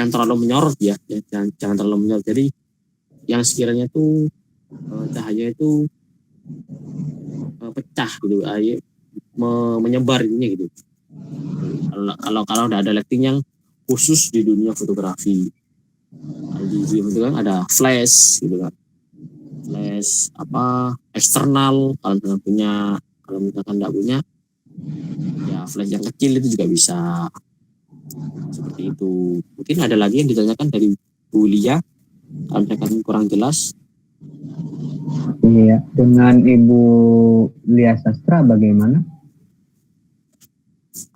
terlalu menyorot ya, jangan terlalu menyorot. Jadi yang sekiranya tuh cahaya itu pecah gitu, menyebar ini gitu. Kalau udah ada lighting yang khusus di dunia fotografi, di itu kan ada flash gitu kan, flash apa eksternal. Kalau misalkan nggak punya ya flash yang kecil itu juga bisa, seperti itu. Mungkin ada lagi yang ditanyakan dari Bu Lia, kalau misalkan kurang jelas. Iya, dengan Ibu Lia Sastra bagaimana?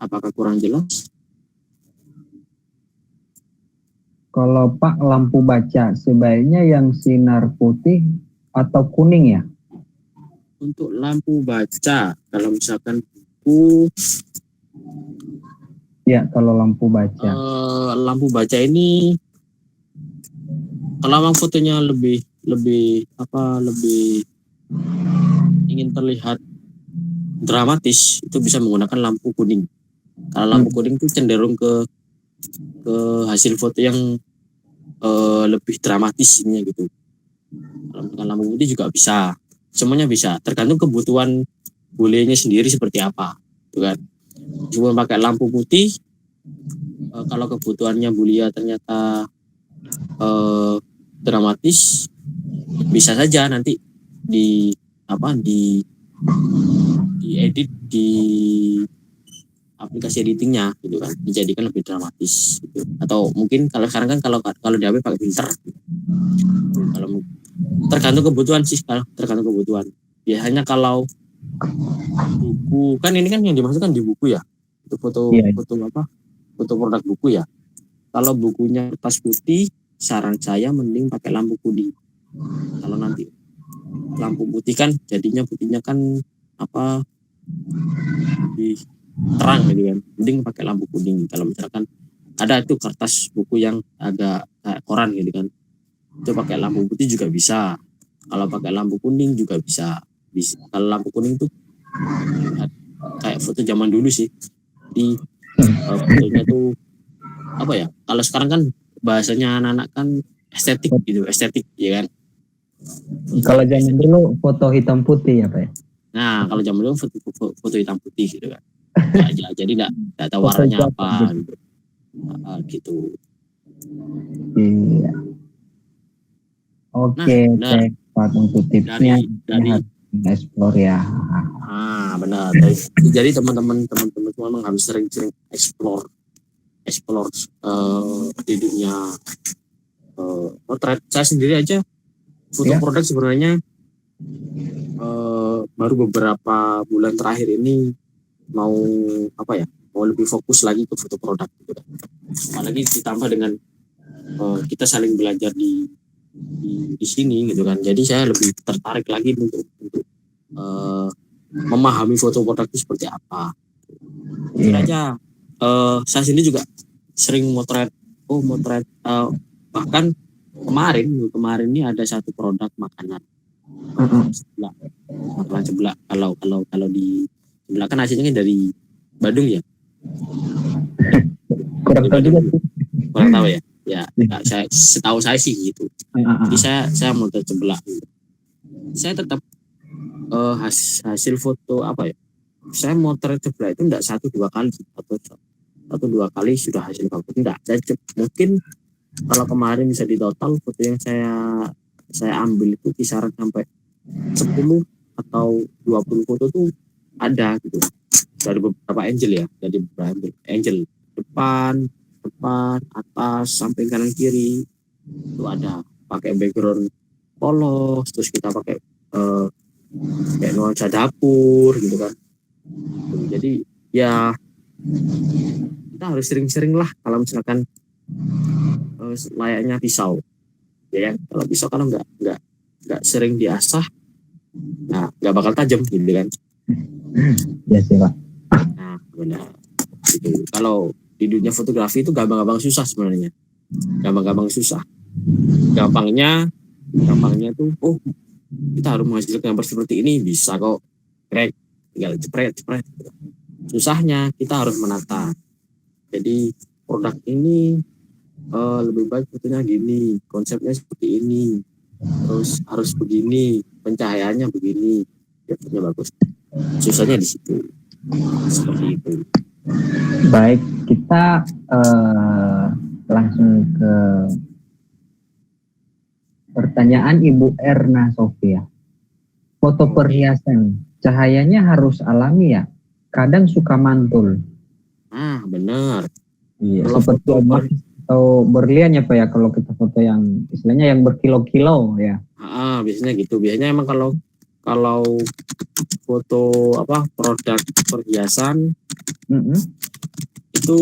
Apakah kurang jelas? Kalau Pak lampu baca sebaiknya yang sinar putih atau kuning ya? Untuk lampu baca, kalau misalkan buku, Ya, kalau lampu baca. Lampu baca ini kalau memang fotonya lebih ingin terlihat dramatis, itu bisa menggunakan lampu kuning. Kalau lampu kuning itu cenderung ke hasil foto yang lebih dramatis ini gitu. Kalau misalkan lampu putih juga bisa, semuanya bisa, tergantung kebutuhan bolehnya sendiri seperti apa, gitu kan. Cuma pakai lampu putih, kalau kebutuhannya Bulia ternyata dramatis, bisa saja nanti di edit di aplikasi editingnya gitu kan, dijadikan lebih dramatis gitu. Atau mungkin kalau sekarang kan kalau di HP pakai filter. Kalau tergantung kebutuhan sih, tergantung kebutuhan. Biasanya kalau buku kan, ini kan yang dimaksudkan di buku ya, itu foto produk buku ya. Kalau bukunya kertas putih, saran saya mending pakai lampu kuning. Kalau nanti lampu putih kan putihnya kan lebih terang gitu kan, mending pakai lampu kuning. Kalau misalkan ada itu kertas buku yang agak kayak koran gitu kan, itu pakai lampu putih juga bisa. Kalau pakai lampu kuning juga bisa. Kalau lampu kuning tuh kayak foto zaman dulu sih, di fotonya tuh kalau sekarang kan bahasanya anak-anak kan estetik ya kan. Kalau zaman dulu foto hitam putih ya Pak ya? Nah kalau zaman dulu foto hitam putih gitu kan. Jadi nggak tahu warnanya apa gitu. Gitu. Iya. Oke, Pak untuk tipsnya dari explore ya. Benar. Jadi teman-teman semua memang harus sering-sering explore di dunia potret. Saya sendiri aja foto produk sebenarnya baru beberapa bulan terakhir ini mau lebih fokus lagi ke foto produk gitu. Apalagi ditambah dengan kita saling belajar di sini gitu kan. Jadi saya lebih tertarik lagi untuk memahami foto produk itu seperti apa. Mungkin aja saya sendiri juga sering motret bahkan kemarin ini ada satu produk makanan seblak. Kalau di sebelah kan hasilnya dari Bandung ya. Kurang tahu ya. Ya, saya setahu saya sih gitu. Jadi saya motret sebelah. Saya tetap hasil foto saya motret sebelah itu enggak 1-2 kali atau 2 kali sudah hasil bagus, enggak. Saya mungkin kalau kemarin bisa di total foto yang saya ambil itu kisaran sampai 10 atau 20 foto tuh ada gitu, dari beberapa angel depan, atas, samping, kanan, kiri itu ada, pakai background polos, terus kita pakai kayak nuansa dapur gitu kan. Jadi ya kita harus sering-sering lah kalau misalkan layaknya pisau, ya kan? Kalau pisau kalau nggak sering diasah, nah nggak bakal tajam gitu kan. Ya sih Pak. Nah benar. Gitu. Kalau di dunia fotografi itu gampang-gampang susah sebenarnya, gampang-gampang susah. Gampangnya tuh, oh kita harus menghasilkan gambar seperti ini, bisa kok, krek, tinggal jepret. Susahnya kita harus menata. Jadi produk ini lebih baik fotonya gini, konsepnya seperti ini, terus harus begini, pencahayaannya begini, ya bagus. Susahnya di situ, seperti itu. Baik, kita langsung ke pertanyaan Ibu Erna Sofia. Foto perhiasan, cahayanya harus alami ya? Kadang suka mantul. Benar. Iya, seperti emas atau berlian ya Pak ya, kalau kita foto yang istilahnya yang berkilo-kilo ya. Biasanya gitu. Biasanya emang kalau foto produk perhiasan itu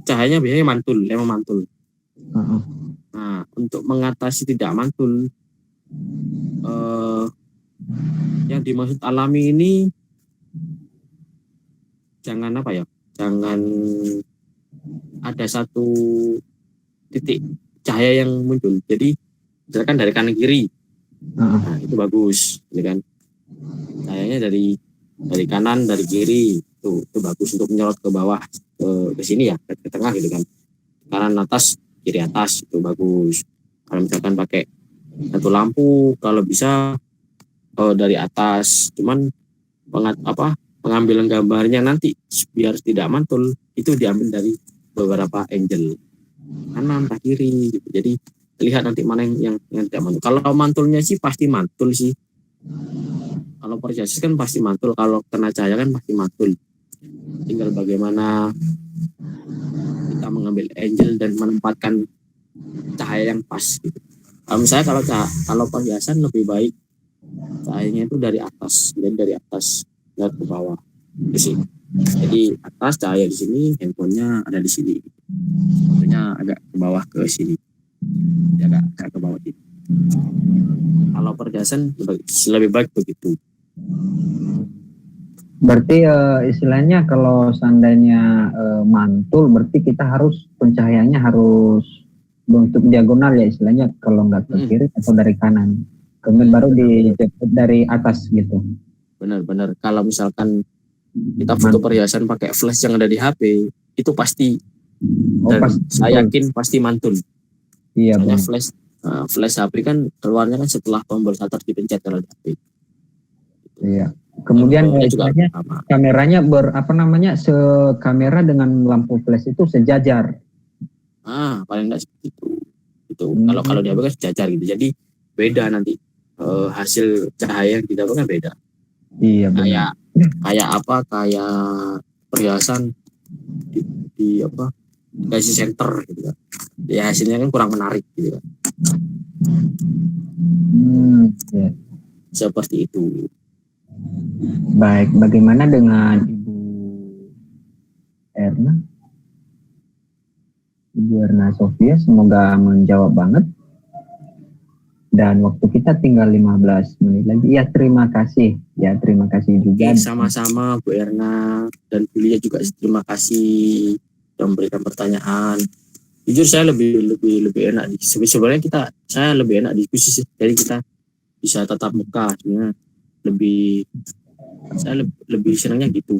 cahayanya biasanya emang mantul. Nah, untuk mengatasi tidak mantul, yang dimaksud alami ini jangan ada satu titik cahaya yang muncul. Jadi misalkan dari kanan kiri, nah itu bagus, gitu kan? Cahayanya dari kanan, dari kiri, itu bagus untuk menyorot ke bawah, ke sini ya, ke tengah gitu kan. Kanan atas, kiri atas, itu bagus. Kalau misalkan pakai satu lampu, kalau bisa dari atas, cuman pengambilan gambarnya nanti biar tidak mantul itu diambil dari beberapa angle, kanan atau kiri gitu. Jadi lihat nanti mana yang tidak mantul. Kalau mantulnya sih pasti mantul sih. Kalau perhiasan kan pasti mantul, kalau kena cahaya kan pasti mantul. Tinggal bagaimana kita mengambil angle dan menempatkan cahaya yang pas gitu. Misalnya kalau perhiasan lebih baik cahayanya itu dari atas, dan dari atas lihat ke bawah di sini. Jadi atas cahaya di sini, handphonenya ada di sini, fotonya agak ke bawah ke sini, agak ke bawah sini. Kalau perhiasan lebih baik begitu. Berarti istilahnya kalau seandainya mantul, berarti kita harus pencahayaannya harus bentuk diagonal ya istilahnya, kalau nggak ke kiri atau dari kanan, kemudian baru dari atas gitu. Benar. Kalau misalkan kita foto perhiasan pakai flash yang ada di HP, itu pasti, saya yakin pasti mantul. Iya. Soalnya flash HP kan keluarnya kan setelah tombol shutter dipencet kalau di HP. Iya. Kemudian kameranya sekamera dengan lampu flash itu sejajar. Paling enggak seperti itu. Kalau di HP kan sejajar gitu. Jadi beda nanti hasil cahaya yang didapatkan beda. Iya, benar. Kayak perhiasan di kasih center gitu kan. Ya hasilnya kan kurang menarik gitu kan. Ya. Seperti itu. Baik, bagaimana dengan Ibu Erna? Ibu Erna Sofia, semoga menjawab banget. Dan waktu kita tinggal 15 menit lagi. Ya, terima kasih. Ya, terima kasih juga. Sama-sama Bu Erna dan Bu Lia juga terima kasih sudah memberikan pertanyaan. Jujur saya lebih enak. Sebenarnya saya lebih enak diskusi sih. Jadi kita bisa tatap muka. Sebenarnya saya lebih senangnya gitu.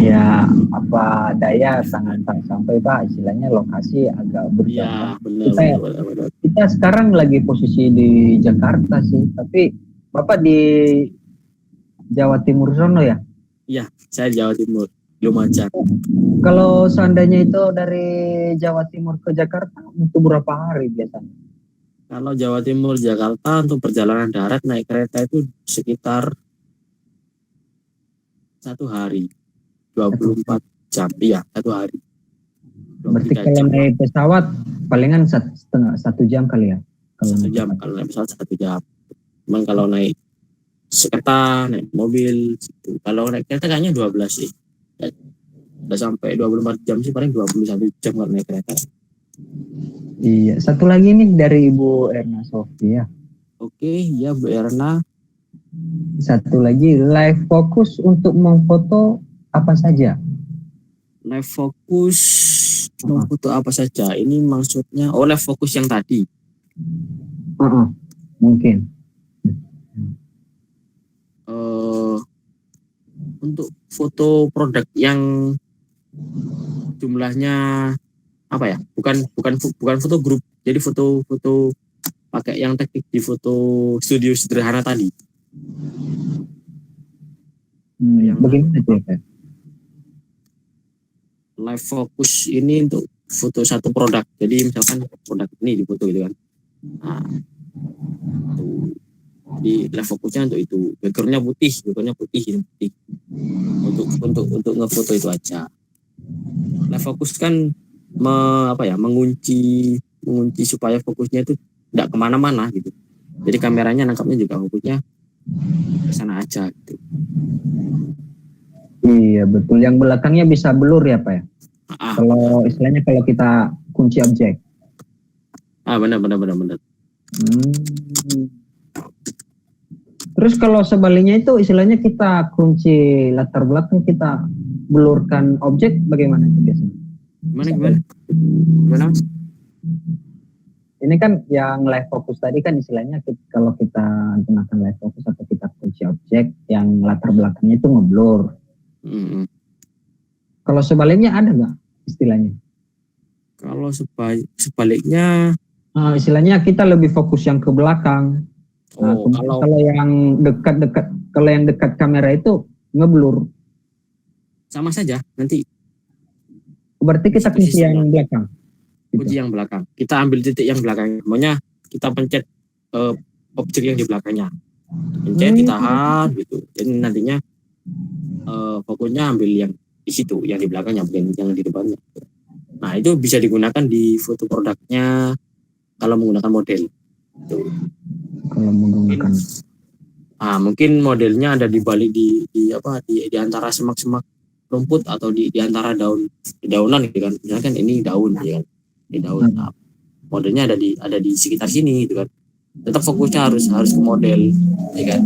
Ya, apa daya sangat sampai Pak, istilahnya lokasi agak berbeda. Ya, benar. Kita sekarang lagi posisi di Jakarta sih, tapi Bapak di Jawa Timur sono ya? Iya, saya Jawa Timur, Lumajang. Kalau seandainya itu dari Jawa Timur ke Jakarta untuk berapa hari biasanya? Kalau Jawa Timur Jakarta untuk perjalanan darat naik kereta itu sekitar 1 hari 24 jam. Iya, 1 hari. Berarti kalau naik pesawat palingan 1 jam kali ya? 1 jam. Kalau naik pesawat 1 jam. Cuman kalau naik kereta, naik mobil gitu. Kalau naik kereta kayaknya 12 sih. Udah sampai 24 jam sih, paling 21 jam kalau naik kereta. Iya, satu lagi nih dari Ibu Erna Sofia. Oke, ya Bu Erna. Satu lagi, live fokus untuk memfoto apa saja? Live fokus memfoto apa saja? Ini maksudnya, live fokus yang tadi. Mungkin. Untuk foto produk yang jumlahnya apa ya? Bukan foto grup. Jadi foto pakai yang teknik di foto studio sederhana tadi. Bagaimana itu ya, Pak? Live fokus ini untuk foto satu produk. Jadi misalkan produk ini difoto gitu kan. Nah, di live fokusnya untuk itu. Backgroundnya putih ini putih. Untuk ngefoto itu aja. Live fokus kan mengunci supaya fokusnya itu tidak kemana-mana gitu. Jadi kameranya nangkapnya juga fokusnya ke sana aja gitu. Iya betul, yang belakangnya bisa blur ya Pak ya. Kalau istilahnya kalau kita kunci objek. Benar. Terus kalau sebaliknya itu istilahnya kita kunci latar belakang, kita blurkan objek, bagaimana itu biasanya? Gimana? Ini kan yang live fokus tadi kan istilahnya kalau kita gunakan live fokus atau kita kunci objek yang latar belakangnya itu ngeblur. Kalau sebaliknya ada nggak istilahnya? Kalau sebaliknya, istilahnya kita lebih fokus yang ke belakang. Kalau yang dekat kamera itu ngeblur. Sama saja nanti. Berarti kita kunci yang belakang. Kunci yang belakang. Kita ambil titik yang belakang. Maunya kita pencet objek yang di belakangnya. Pencet, ditahan gitu. Jadi nantinya fokusnya ambil yang di situ, yang di belakangnya, bukan yang di depannya. Nah itu bisa digunakan di foto produknya kalau menggunakan model. Kalau menggunakan. Mungkin modelnya ada di balik di antara semak-semak rumput atau di antara daunan gitu kan. Misalnya kan ini daun ya kan. Di daun. Nah, modelnya ada di sekitar sini gitu kan. Tetap fokusnya harus ke model ya kan.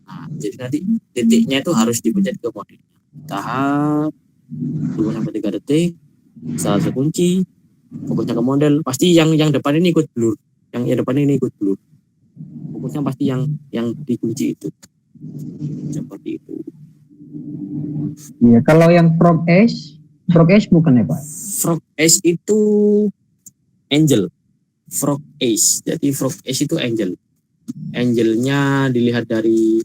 Nah, jadi nanti titiknya itu harus dipencet ke model. Tahap 2-3 detik. Setelah kunci, fokusnya ke model. Pasti yang depan ini ikut blur. Yang depan ini ikut blur. Fokusnya pasti yang dikunci itu. Seperti itu. Iya, kalau yang frog ace bukan ya Pak? Frog ace itu angel. Frog ace. Jadi frog ace itu angel. Angelnya dilihat dari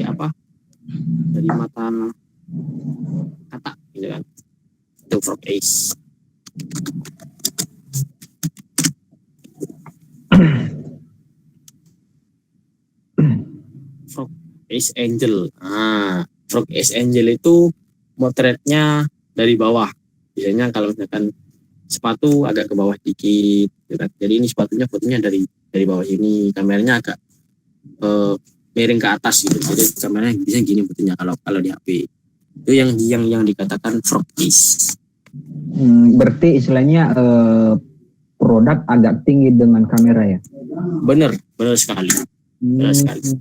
apa? Dari mata katak gitu kan. Itu frog ace. Frog ace angel. Frog ace angel itu motretnya dari bawah. Biasanya kalau misalkan sepatu agak ke bawah dikit, gitu kan. Jadi ini sepatunya fotonya dari bawah sini, kameranya agak miring ke atas gitu. Jadi kameranya bisa gini fotonya kalau di HP. Itu yang dikatakan frog ace. Berarti istilahnya produk agak tinggi dengan kamera ya? Benar sekali. Benar sekali.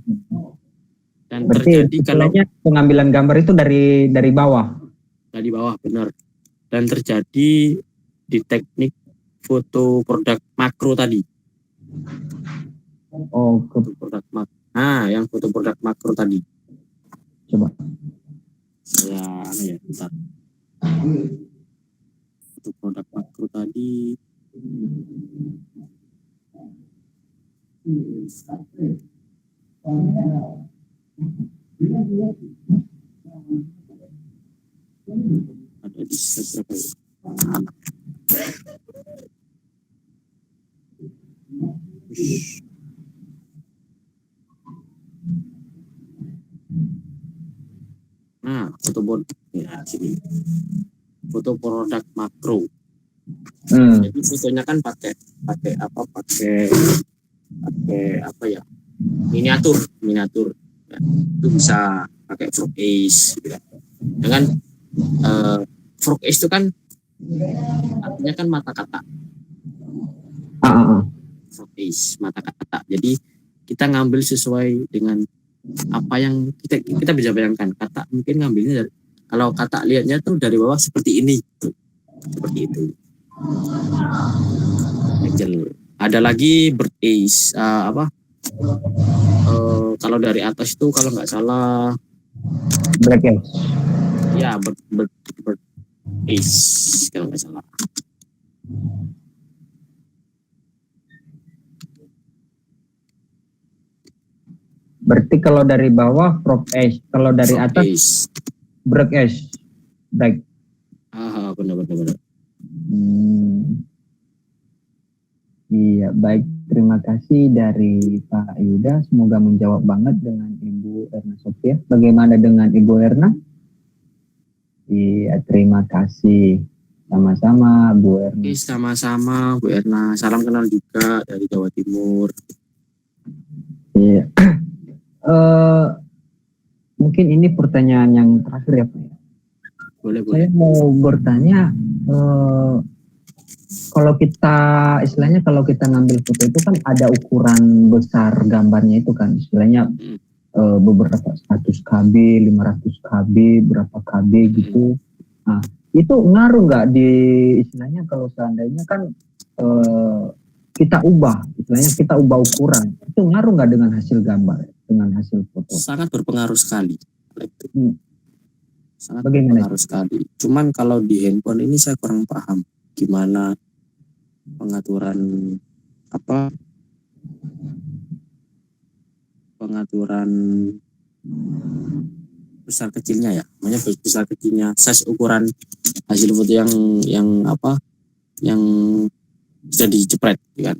Dan berarti terjadi kalau pengambilan gambar itu dari bawah. Dari bawah, benar. Dan terjadi di teknik foto produk makro tadi. Foto produk makro. Yang foto produk makro tadi. Coba. Bentar. Foto produk makro tadi. Ada di beberapa. Foto produk makro. Jadi fotonya kan pakai pakai apa ya, miniatur ya. Itu bisa pakai frog ace gitu kan. Dengan frog ace itu kan artinya kan mata kata, frog ace mata kata. Jadi kita ngambil sesuai dengan apa yang kita bisa bayangkan. Kata mungkin ngambilnya dari, kalau kata lihatnya tuh dari bawah seperti ini, seperti itu. Angel. Ada lagi bird ace, kalau dari atas itu kalau nggak salah Black ace. ya bird ace kalau nggak salah. Berarti kalau dari bawah frog ace, kalau dari Frog atas ace. black ace. Baik. Benar. Iya, baik. Terima kasih dari Pak Yuda. Semoga menjawab banget dengan Ibu Erna Sofia. Bagaimana dengan Ibu Erna? Iya, terima kasih. Sama-sama, Bu Erna. Sama-sama, Bu Erna. Salam kenal juga dari Jawa Timur. Iya. Mungkin ini pertanyaan yang terakhir ya, Pak. Boleh. Saya mau bertanya, kalau kita istilahnya kalau kita ngambil foto itu kan ada ukuran besar gambarnya itu kan istilahnya beberapa 100 KB, 500 KB, berapa KB gitu. Nah, itu ngaruh nggak di istilahnya kalau seandainya kan kita ubah ukuran, itu ngaruh nggak dengan hasil gambar, dengan hasil foto? Sangat berpengaruh sekali. Sangat Bagaimana berpengaruh sekali. Cuman kalau di handphone ini saya kurang paham gimana pengaturan besar kecilnya ya, namanya besar kecilnya size ukuran hasil foto yang bisa dijepret kan.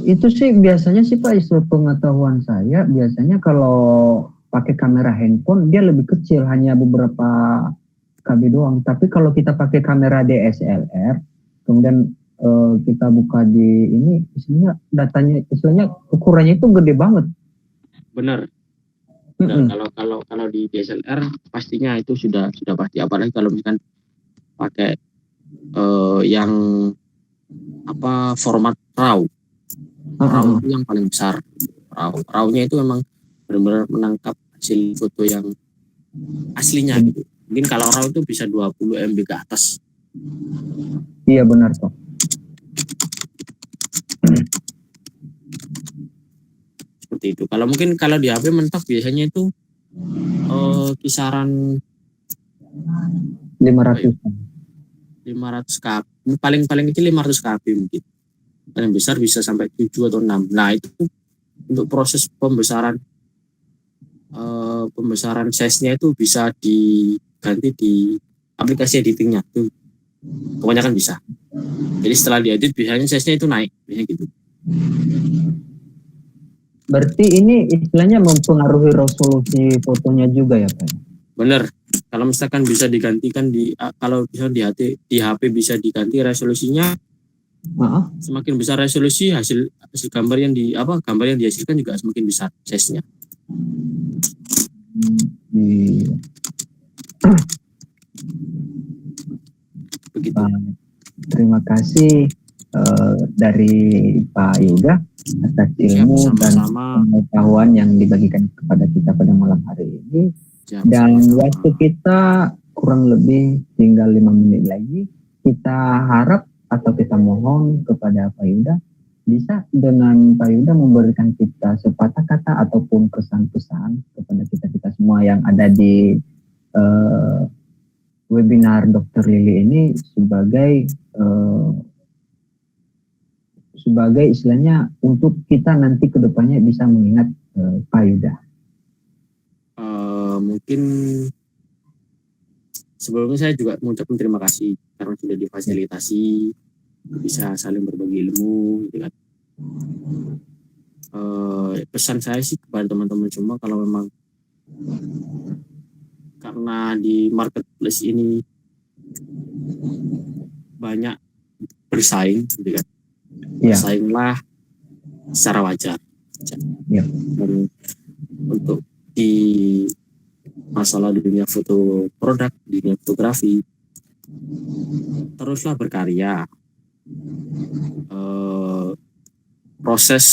Itu sih biasanya sih Pak, isu pengetahuan saya biasanya kalau pakai kamera handphone dia lebih kecil, hanya beberapa KB doang. Tapi kalau kita pakai kamera DSLR, kemudian kita buka di ini, istilahnya datanya, istilahnya ukurannya itu gede banget. Benar. Kalau di DSLR pastinya itu sudah pasti, apalagi kalau misalkan pakai yang format RAW. RAW itu yang paling besar. RAW-nya itu memang benar-benar menangkap hasil foto yang aslinya gitu. Mungkin kalau RAW itu bisa 20 MB ke atas. Iya benar Pak. Seperti itu. Kalau di HP mentok biasanya itu kisaran 500 KB. Paling kecil 500 KB mungkin. Paling besar bisa sampai 7 atau 6. Nah, itu untuk proses pembesaran size-nya itu bisa diganti di aplikasi editingnya. Itu kebanyakan bisa. Jadi setelah diedit biasanya size-nya itu naik, biasanya gitu. Berarti ini istilahnya mempengaruhi resolusi fotonya juga ya Pak? Bener. Kalau misalkan bisa digantikan kalau bisa di HP bisa diganti resolusinya, semakin besar resolusi hasil gambar yang dihasilkan juga semakin besar size-nya. Begitu. Terima kasih dari Pak Yuda atas ilmu dan pengetahuan yang dibagikan kepada kita pada malam hari ini. Dan waktu kita kurang lebih tinggal 5 menit lagi. Kita harap atau kita mohon kepada Pak Yuda, bisa dengan Pak Yuda memberikan kita sepatah kata ataupun kesan-pesan kepada kita semua yang ada di webinar Dr. Lili ini sebagai istilahnya untuk kita nanti ke depannya bisa mengingat Pak Yuda. Mungkin sebelumnya saya juga mengucapkan terima kasih karena sudah difasilitasi bisa saling berbagi ilmu gitu kan. Pesan saya sih kepada teman-teman semua, kalau memang karena di marketplace ini banyak bersaing gitu kan. Iya. Bersainglah secara wajar. Iya. Dan untuk di masalah dunia foto produk, dunia fotografi, teruslah berkarya. Proses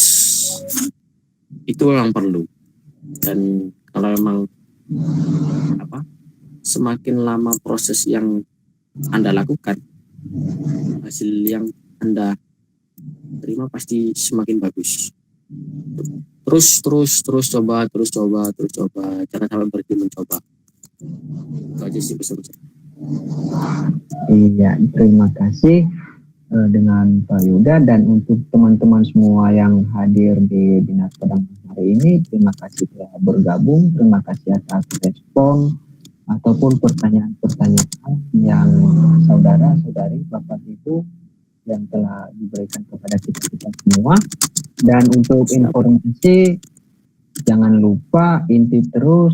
itu memang perlu, dan kalau memang semakin lama proses yang Anda lakukan, hasil yang Anda terima pasti semakin bagus. Terus coba, jangan sampai berhenti mencoba. Itu aja sih pesan-pesan. Iya, terima kasih dengan Pak Yuda, dan untuk teman-teman semua yang hadir di Dinas Padang hari ini, terima kasih telah bergabung, terima kasih atas respon ataupun pertanyaan-pertanyaan yang saudara-saudari, Bapak Ibu yang telah diberikan kepada kita semua. Dan untuk informasi, jangan lupa inti terus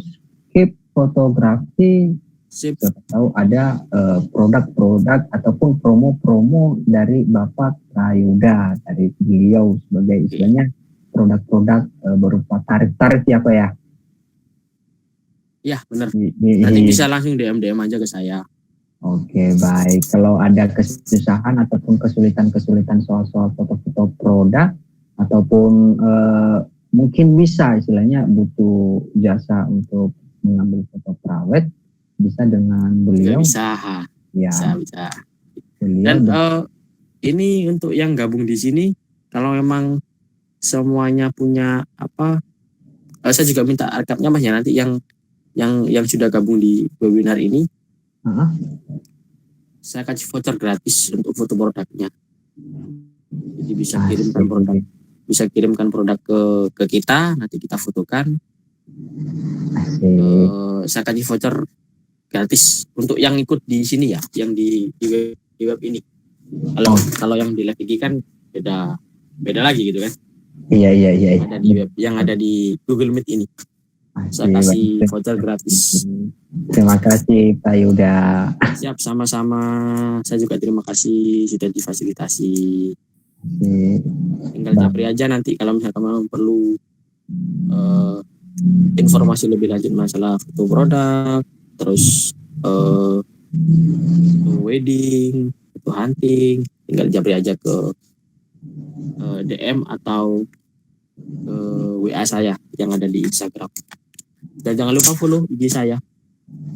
keep fotografi. Kita tahu ada produk-produk ataupun promo-promo dari Bapak Prayuda, dari beliau sebagai istilahnya produk-produk berupa tarif-tarif ya Pak ya? Ya benar. Nanti bisa langsung DM aja ke saya. Oke, baik. Kalau ada kesusahan ataupun kesulitan-kesulitan soal-soal foto-foto produk ataupun mungkin bisa istilahnya butuh jasa untuk mengambil foto private, bisa dengan beliau. Bisa. Dan ini untuk yang gabung di sini, kalau memang semuanya punya saya juga minta rekapnya Mas ya, nanti yang sudah gabung di webinar ini. Saya kasih voucher gratis untuk foto produknya. Jadi bisa kirimkan produk ke kita, nanti kita fotokan. Saya kasih voucher gratis untuk yang ikut di sini ya, yang di web ini. Kalau yang di live IG kan beda lagi gitu kan. Iya. Ada di web, yang ada di Google Meet ini. Saya kasih voucher gratis. Terima kasih Pak Yuda. Siap, sama-sama. Saya juga terima kasih sudah difasilitasi. Tinggal japri aja nanti kalau misalkan memang perlu informasi lebih lanjut masalah foto produk, terus wedding, foto hunting, tinggal japri aja ke DM atau WA saya yang ada di Instagram. Dan jangan lupa follow IG saya.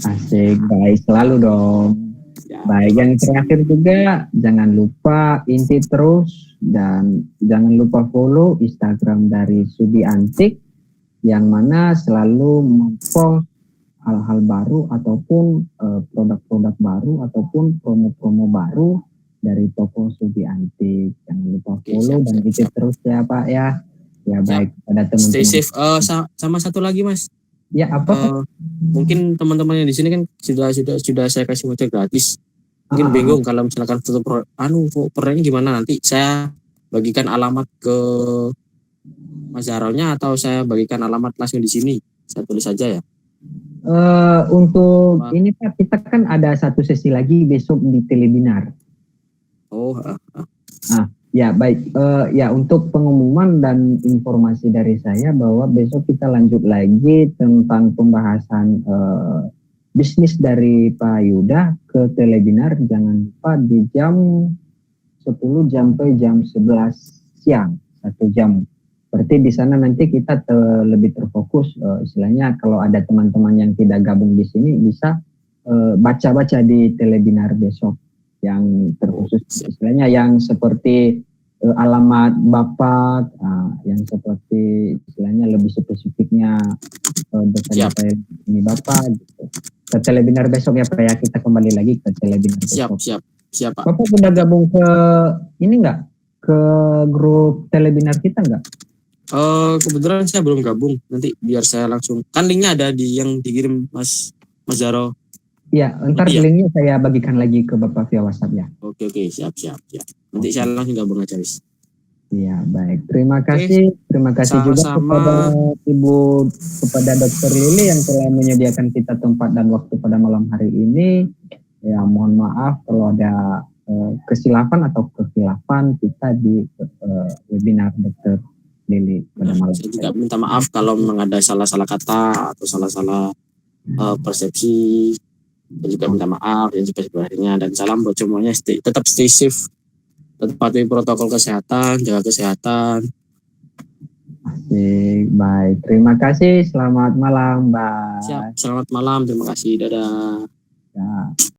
Asik, baik, selalu dong. Ya, baik, yang terakhir juga jangan lupa inti terus dan jangan lupa follow Instagram dari Sudi Antik, yang mana selalu mempost hal-hal baru ataupun produk-produk baru ataupun promo-promo baru dari toko Sudi Antik. Jangan lupa follow dan ikuti terus ya Pak ya. Ya baik, pada teman-teman. Stay safe. Sama satu lagi Mas. Ya apa? Mungkin teman-teman yang di sini kan sudah saya kasih voucher gratis. Mungkin bingung kalau misalkan foto produknya gimana, nanti saya bagikan alamat ke Mas Zaronya atau saya bagikan alamat langsung di sini. Saya tulis saja ya. Untuk ini Pak, kita kan ada satu sesi lagi besok di Telebinar. Ya baik, ya untuk pengumuman dan informasi dari saya bahwa besok kita lanjut lagi tentang pembahasan bisnis dari Pak Yuda ke Telebinar. Jangan lupa di jam 10 sampai jam 11 siang, 1 jam. Berarti di sana nanti kita lebih terfokus, istilahnya kalau ada teman-teman yang tidak gabung di sini bisa baca-baca di Telebinar besok yang terkhusus, istilahnya yang seperti alamat Bapak, yang seperti istilahnya lebih spesifiknya detail ini Bapak gitu. Ke Telebinar besok ya Pak ya, kita kembali lagi ke Telebinar besok. Siap Pak. Bapak sudah gabung ke ini enggak? Ke grup Telebinar kita enggak? Kebetulan saya belum gabung, nanti biar saya langsung, kan linknya ada di yang dikirim Mas Zaro. Iya, ntar linknya saya bagikan lagi ke Bapak via WhatsApp ya. Oke, siap. Nanti saya langsung gabung aja wis. Iya, baik. Terima kasih juga kepada kepada Dr. Lili yang telah menyediakan kita tempat dan waktu pada malam hari ini. Ya mohon maaf kalau ada kesilapan atau kekhilafan kita di webinar Dr. Lili pada malam Saya ini. juga minta maaf kalau memang ada salah-salah kata atau salah-salah persepsi. Saya juga minta maaf yang sebenarnya, dan salam buat semuanya, tetap stay safe, tetap patuhi protokol kesehatan, jaga kesehatan. Asik, baik. Terima kasih. Selamat malam, Mbak. Siap, selamat malam, terima kasih, dadah. Ya.